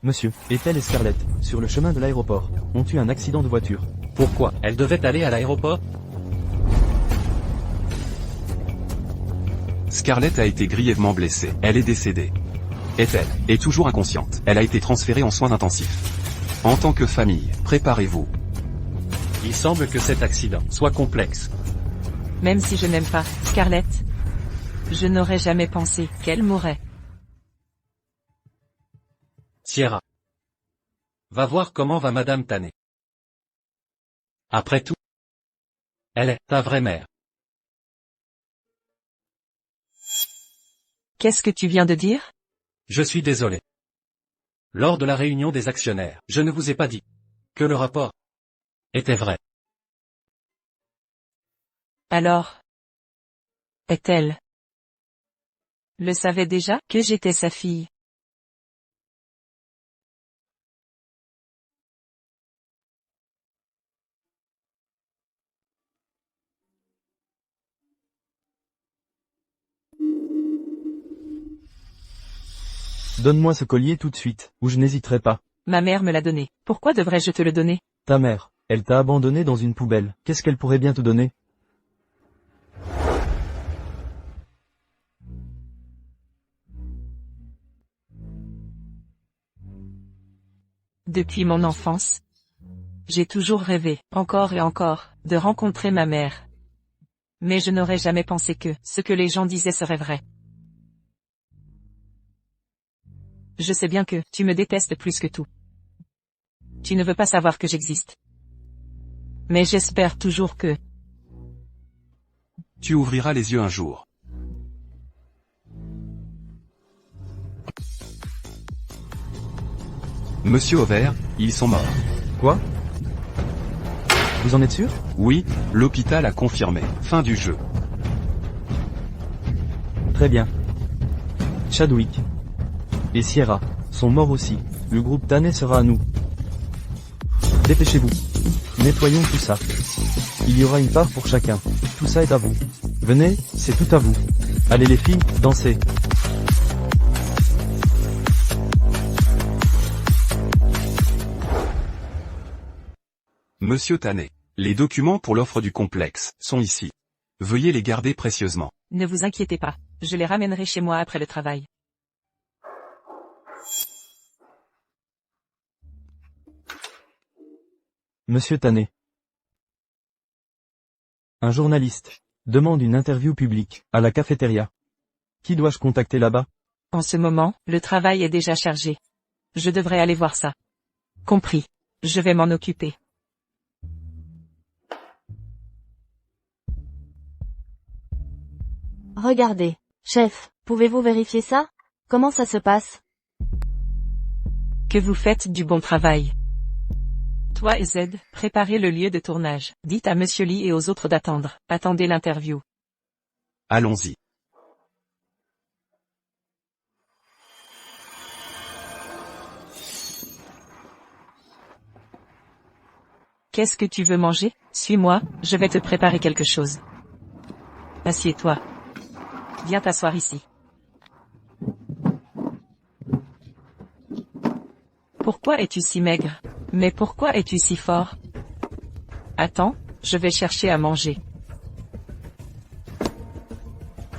Monsieur, Ethel et Scarlett, sur le chemin de l'aéroport, ont eu un accident de voiture. Pourquoi elle devait aller à l'aéroport? Scarlett a été grièvement blessée. Elle est décédée. Ethel est toujours inconsciente. Elle a été transférée en soins intensifs. En tant que famille, préparez-vous. Il semble que cet accident soit complexe. Même si je n'aime pas Scarlett, je n'aurais jamais pensé qu'elle mourrait. Sierra. Va voir comment va Madame Tannen. Après tout, elle est ta vraie mère. Qu'est-ce que tu viens de dire? Je suis désolé. Lors de la réunion des actionnaires, je ne vous ai pas dit que le rapport était vrai. Alors, Ethel le savait déjà que j'étais sa fille. Donne-moi ce collier tout de suite, ou je n'hésiterai pas. Ma mère me l'a donné. Pourquoi devrais-je te le donner? Ta mère, elle t'a abandonné dans une poubelle. Qu'est-ce qu'elle pourrait bien te donner? Depuis mon enfance, j'ai toujours rêvé, encore et encore, de rencontrer ma mère. Mais je n'aurais jamais pensé que ce que les gens disaient serait vrai. Je sais bien que tu me détestes plus que tout. Tu ne veux pas savoir que j'existe. Mais j'espère toujours que Tu ouvriras les yeux un jour. Monsieur Auvert, ils sont morts. Quoi? Vous en êtes sûr? Oui, l'hôpital a confirmé. Fin du jeu. Très bien. Chadwick et Sierra sont morts aussi. Le groupe Tannen sera à nous. Dépêchez-vous. Nettoyons tout ça. Il y aura une part pour chacun. Tout ça est à vous. Venez, c'est tout à vous. Allez les filles, dansez. Monsieur Tannen, les documents pour l'offre du complexe sont ici. Veuillez les garder précieusement. ne vous inquiétez pas, je les ramènerai chez moi après le travail. Monsieur Tannen. Un journaliste demande une interview publique à la cafétéria. Qui dois-je contacter là-bas? En ce moment, le travail est déjà chargé. Je devrais aller voir ça. Compris. Je vais m'en occuper. Regardez. Chef, pouvez-vous vérifier ça? Comment ça se passe? Que vous faites du bon travail. Toi et Z, préparez le lieu de tournage. Dites à Monsieur Lee et aux autres d'attendre. Attendez l'interview. Allons-y. Qu'est-ce que tu veux manger? Suis-moi, je vais te préparer quelque chose. Assieds-toi. Viens t'asseoir ici. Pourquoi es-tu si maigre? Mais pourquoi es-tu si fort? Attends, je vais chercher à manger.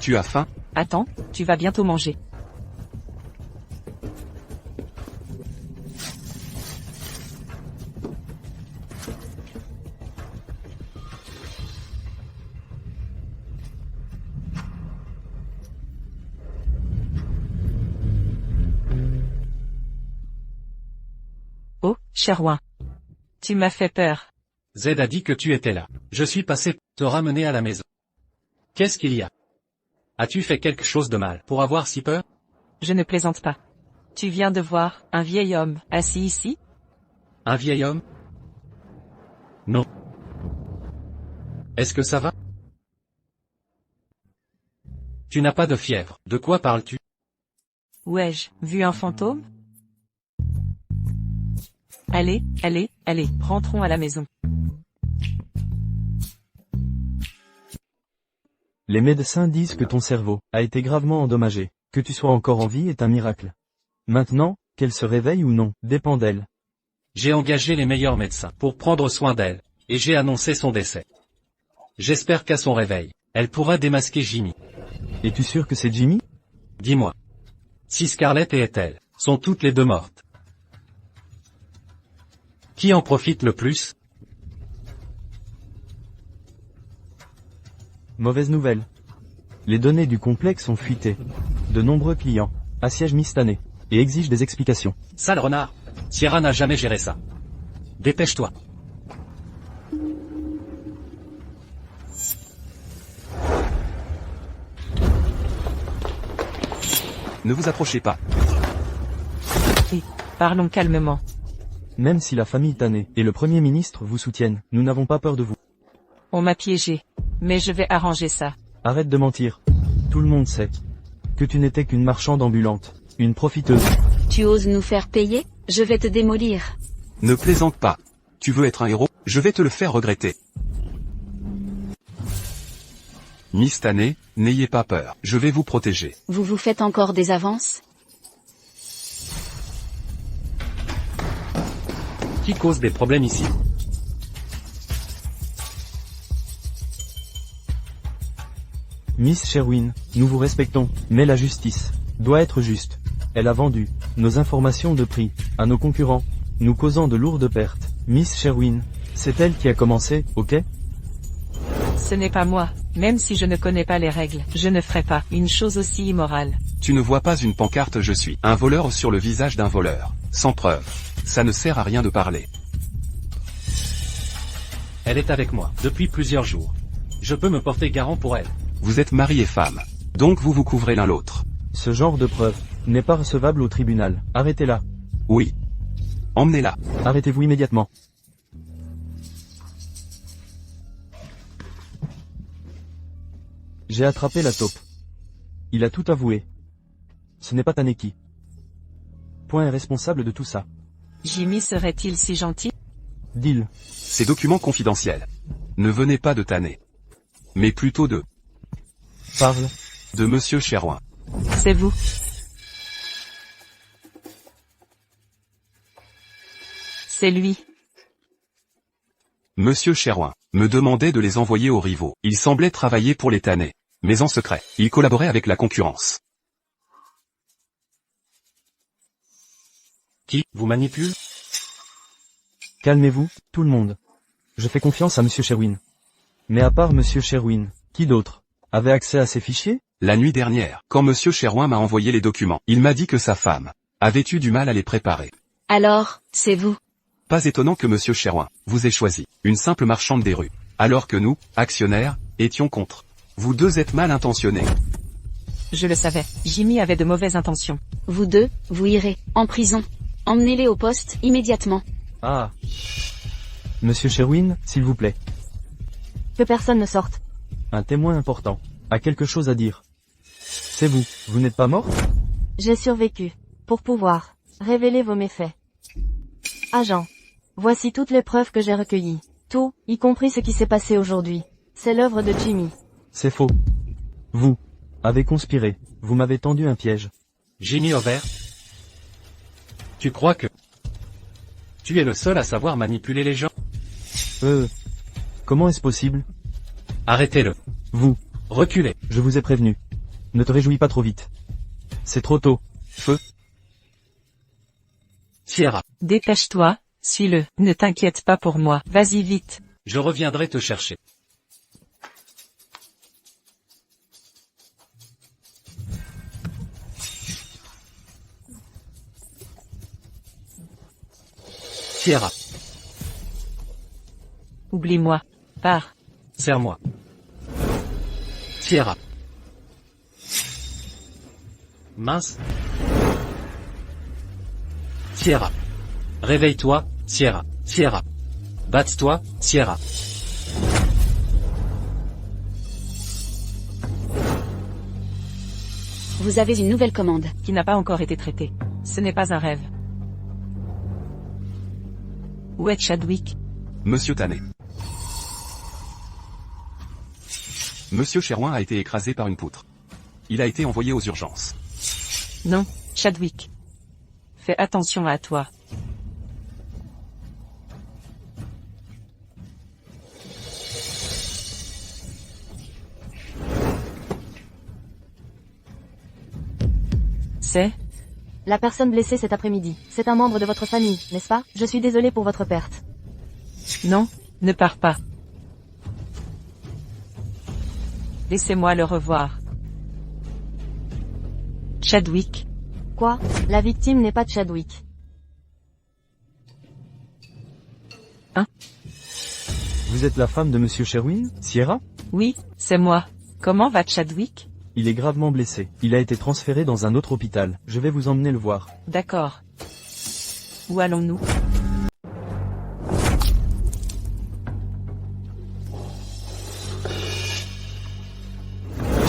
Tu as faim? Attends, tu vas bientôt manger. Oh, Sherwin. Tu m'as fait peur. Z a dit que tu étais là. Je suis passé pour te ramener à la maison. Qu'est-ce qu'il y a? As-tu fait quelque chose de mal pour avoir si peur? Je ne plaisante pas. Tu viens de voir un vieil homme assis ici? Un vieil homme? Non. Est-ce que ça va? Tu n'as pas de fièvre. De quoi parles-tu? Où ai-je vu un fantôme? Allez, allez, allez, rentrons à la maison. Les médecins disent que ton cerveau a été gravement endommagé. Que tu sois encore en vie est un miracle. Maintenant, qu'elle se réveille ou non, dépend d'elle. J'ai engagé les meilleurs médecins pour prendre soin d'elle, et j'ai annoncé son décès. J'espère qu'à son réveil, elle pourra démasquer Jimmy. Es-tu sûr que c'est Jimmy? Dis-moi. Si Scarlett et Ethel sont toutes les deux mortes, qui en profite le plus? Mauvaise nouvelle. Les données du complexe ont fuité. De nombreux clients assiègent Miss Tanney et exigent des explications. Sale renard. Sierra n'a jamais géré ça. Dépêche-toi. Ne vous approchez pas. Parlons calmement. Même si la famille Tanney et le Premier ministre vous soutiennent, nous n'avons pas peur de vous. On m'a piégé. Mais je vais arranger ça. Arrête de mentir. Tout le monde sait que tu n'étais qu'une marchande ambulante, une profiteuse. Tu oses nous faire payer? Je vais te démolir. Ne plaisante pas. Tu veux être un héros? Je vais te le faire regretter. Miss Tanney, n'ayez pas peur. Je vais vous protéger. Vous vous faites encore des avances? Qui cause des problèmes ici? Miss Sherwin, nous vous respectons, mais la justice doit être juste. Elle a vendu nos informations de prix à nos concurrents, nous causant de lourdes pertes. Miss Sherwin, c'est elle qui a commencé, ok? Ce n'est pas moi. Même si je ne connais pas les règles, je ne ferai pas une chose aussi immorale. Tu ne vois pas une pancarte "Je suis un voleur" sur le visage d'un voleur, sans preuve. Ça ne sert à rien de parler. Elle est avec moi, depuis plusieurs jours. Je peux me porter garant pour elle. Vous êtes mari et femme. Donc vous vous couvrez l'un l'autre. Ce genre de preuve n'est pas recevable au tribunal. Arrêtez-la. Oui. Emmenez-la. Arrêtez-vous immédiatement. J'ai attrapé la taupe. Il a tout avoué. Ce n'est pas Tanney qui. Point est responsable de tout ça. Jimmy serait-il si gentil? Deal. Ces documents confidentiels. Ne venez pas de Tanney. Mais plutôt de Parle. Monsieur Sherwin. C'est vous. C'est lui. Monsieur Sherwin me demandait de les envoyer aux rivaux. Il semblait travailler pour les Tanney. Mais en secret, il collaborait avec la concurrence. Qui vous manipule? Calmez-vous, tout le monde. Je fais confiance à Monsieur Sherwin. Mais à part Monsieur Sherwin, qui d'autre avait accès à ces fichiers? La nuit dernière, quand Monsieur Sherwin m'a envoyé les documents, il m'a dit que sa femme avait eu du mal à les préparer. Alors, c'est vous. Pas étonnant que Monsieur Sherwin vous ait choisi, une simple marchande des rues, alors que nous, actionnaires, étions contre. Vous deux êtes mal intentionnés. Je le savais. Jimmy avait de mauvaises intentions. Vous deux, vous irez en prison. Emmenez-les au poste, immédiatement. Ah. Monsieur Sherwin, s'il vous plaît. Que personne ne sorte. Un témoin important a quelque chose à dire. C'est vous. Vous n'êtes pas mort? J'ai survécu. Pour pouvoir révéler vos méfaits. Agent. Voici toutes les preuves que j'ai recueillies. Tout, y compris ce qui s'est passé aujourd'hui. C'est l'œuvre de Jimmy. C'est faux. Vous avez conspiré. Vous m'avez tendu un piège. Jimmy Over? Tu crois que tu es le seul à savoir manipuler les gens? Comment est-ce possible? Arrêtez-le. Vous. Reculez. Je vous ai prévenu. Ne te réjouis pas trop vite. C'est trop tôt. Feu. Sierra. Dépêche-toi, suis-le. Ne t'inquiète pas pour moi. Vas-y vite. Je reviendrai te chercher. Sierra. Oublie-moi. Pars. Serre-moi. Sierra. Mince. Sierra. Réveille-toi, Sierra. Sierra. Batte-toi, Sierra. Vous avez une nouvelle commande. Qui n'a pas encore été traitée. Ce n'est pas un rêve. Où est Chadwick? Monsieur Tanney. Monsieur Sherwin a été écrasé par une poutre. Il a été envoyé aux urgences. Non, Chadwick. Fais attention à toi. La personne blessée cet après-midi, c'est un membre de votre famille, n'est-ce pas? Je suis désolé pour votre perte. Non, ne pars pas. Laissez-moi le revoir. Chadwick. Quoi? La victime n'est pas Chadwick. Vous êtes la femme de Monsieur Sherwin, Sierra? Oui, c'est moi. Comment va Chadwick? Il est gravement blessé. Il a été transféré dans un autre hôpital. Je vais vous emmener le voir. D'accord. Où allons-nous?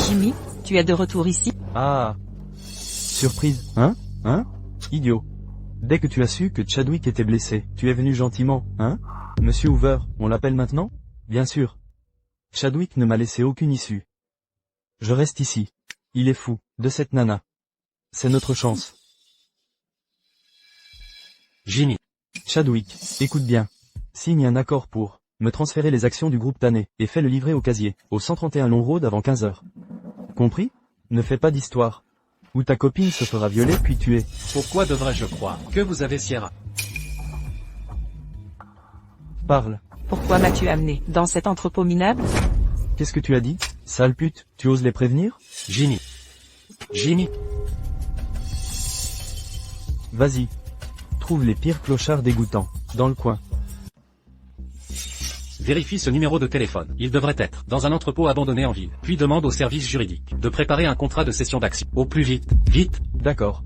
Jimmy, tu es de retour ici? Ah. Surprise, hein? Hein? Idiot. Dès que tu as su que Chadwick était blessé, tu es venu gentiment, hein? Monsieur Hoover, on l'appelle maintenant? Bien sûr. Chadwick ne m'a laissé aucune issue. Je reste ici. Il est fou, de cette nana. C'est notre chance. Jimmy. Chadwick, écoute bien. Signe un accord pour me transférer les actions du groupe Tanné, et fais le livrer au casier, au 131 Long Road avant 15 heures. Compris? Ne fais pas d'histoire. Ou ta copine se fera violer puis tuer. Pourquoi devrais-je croire que vous avez Sierra? Parle. Pourquoi m'as-tu amené dans cet entrepôt minable? Qu'est-ce que tu as dit? Sale pute, tu oses les prévenir? Jimmy. Jimmy. Vas-y. Trouve les pires clochards dégoûtants, dans le coin. Vérifie ce numéro de téléphone. Il devrait être dans un entrepôt abandonné en ville. Puis demande au service juridique de préparer un contrat de cession d'actions. Au plus vite. Vite. D'accord.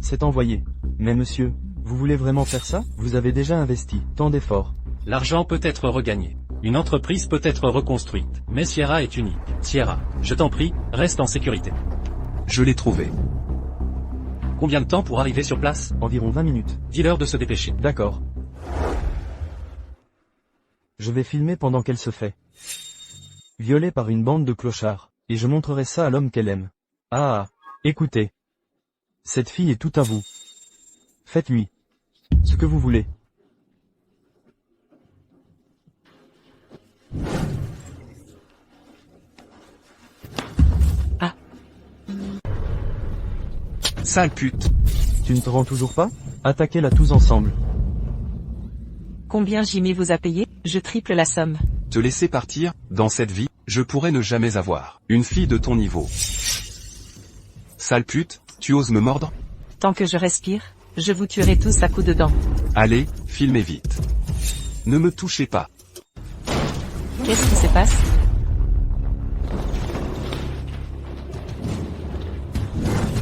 C'est envoyé. Mais monsieur, vous voulez vraiment faire ça? Vous avez déjà investi tant d'efforts. L'argent peut être regagné. Une entreprise peut être reconstruite. Mais Sierra est unique. Sierra, je t'en prie, reste en sécurité. Je l'ai trouvé. Combien de temps pour arriver sur place? Environ 20 minutes. Dis-leur de se dépêcher. D'accord. Je vais filmer pendant qu'elle se fait violer par une bande de clochards, et je montrerai ça à l'homme qu'elle aime. Ah, écoutez. Cette fille est tout à vous. Faites-lui ce que vous voulez. Ah. Sale pute. Tu ne te rends toujours pas? Attaquez-la tous ensemble. Combien Jimmy vous a payé? Je triple la somme. Te laisser partir, dans cette vie, je pourrais ne jamais avoir une fille de ton niveau. Sale pute, tu oses me mordre? Tant que je respire, je vous tuerai tous à coups de dents. Allez, filmez vite. Ne me touchez pas. Qu'est-ce qui se passe?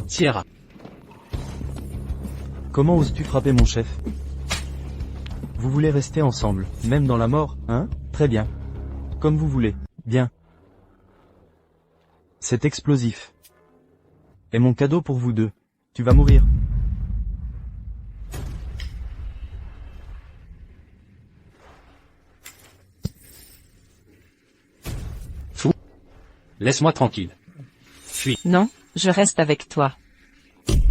Sierra. Comment oses-tu frapper mon chef? Vous voulez rester ensemble, même dans la mort, hein? Très bien. Comme vous voulez. Bien. C'est explosif. Et mon cadeau pour vous deux. Tu vas mourir. Fou. Laisse-moi tranquille. Fuis. Non, je reste avec toi.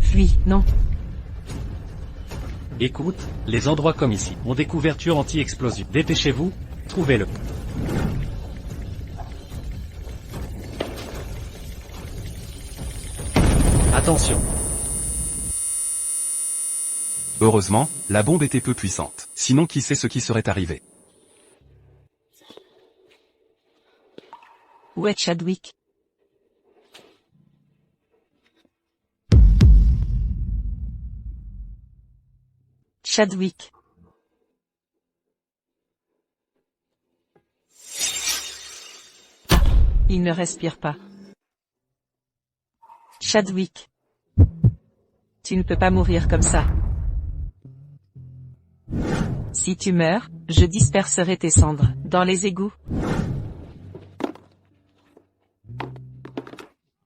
Fuis, non. Écoute, les endroits comme ici ont des couvertures anti-explosives. Dépêchez-vous, trouvez-le. Attention. Heureusement, la bombe était peu puissante. Sinon qui sait ce qui serait arrivé. Où est Chadwick? Chadwick. Ah, il ne respire pas. Chadwick. Tu ne peux pas mourir comme ça. Si tu meurs, je disperserai tes cendres dans les égouts.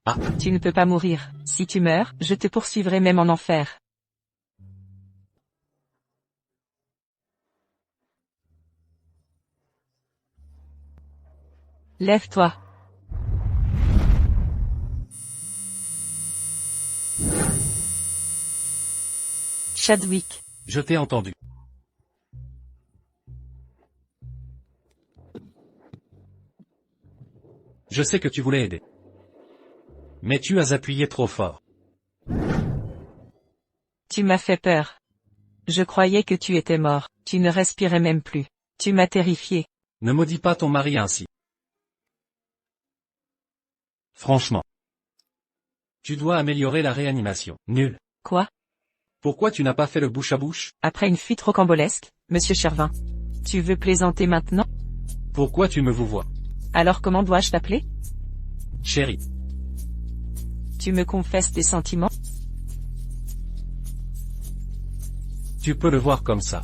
Ah. Tu ne peux pas mourir. Si tu meurs, je te poursuivrai même en enfer. Lève-toi. Chadwick. Je t'ai entendu. Je sais que tu voulais aider. Mais tu as appuyé trop fort. Tu m'as fait peur. Je croyais que tu étais mort, tu ne respirais même plus. Tu m'as terrifié. Ne maudis pas ton mari ainsi. Franchement. Tu dois améliorer la réanimation. Nul. Quoi? Pourquoi tu n'as pas fait le bouche à bouche? Après une fuite rocambolesque, monsieur Chervin. Tu veux plaisanter maintenant? Pourquoi tu me vous vois? Alors comment dois-je t'appeler? Chérie. Tu me confesses tes sentiments? Tu peux le voir comme ça.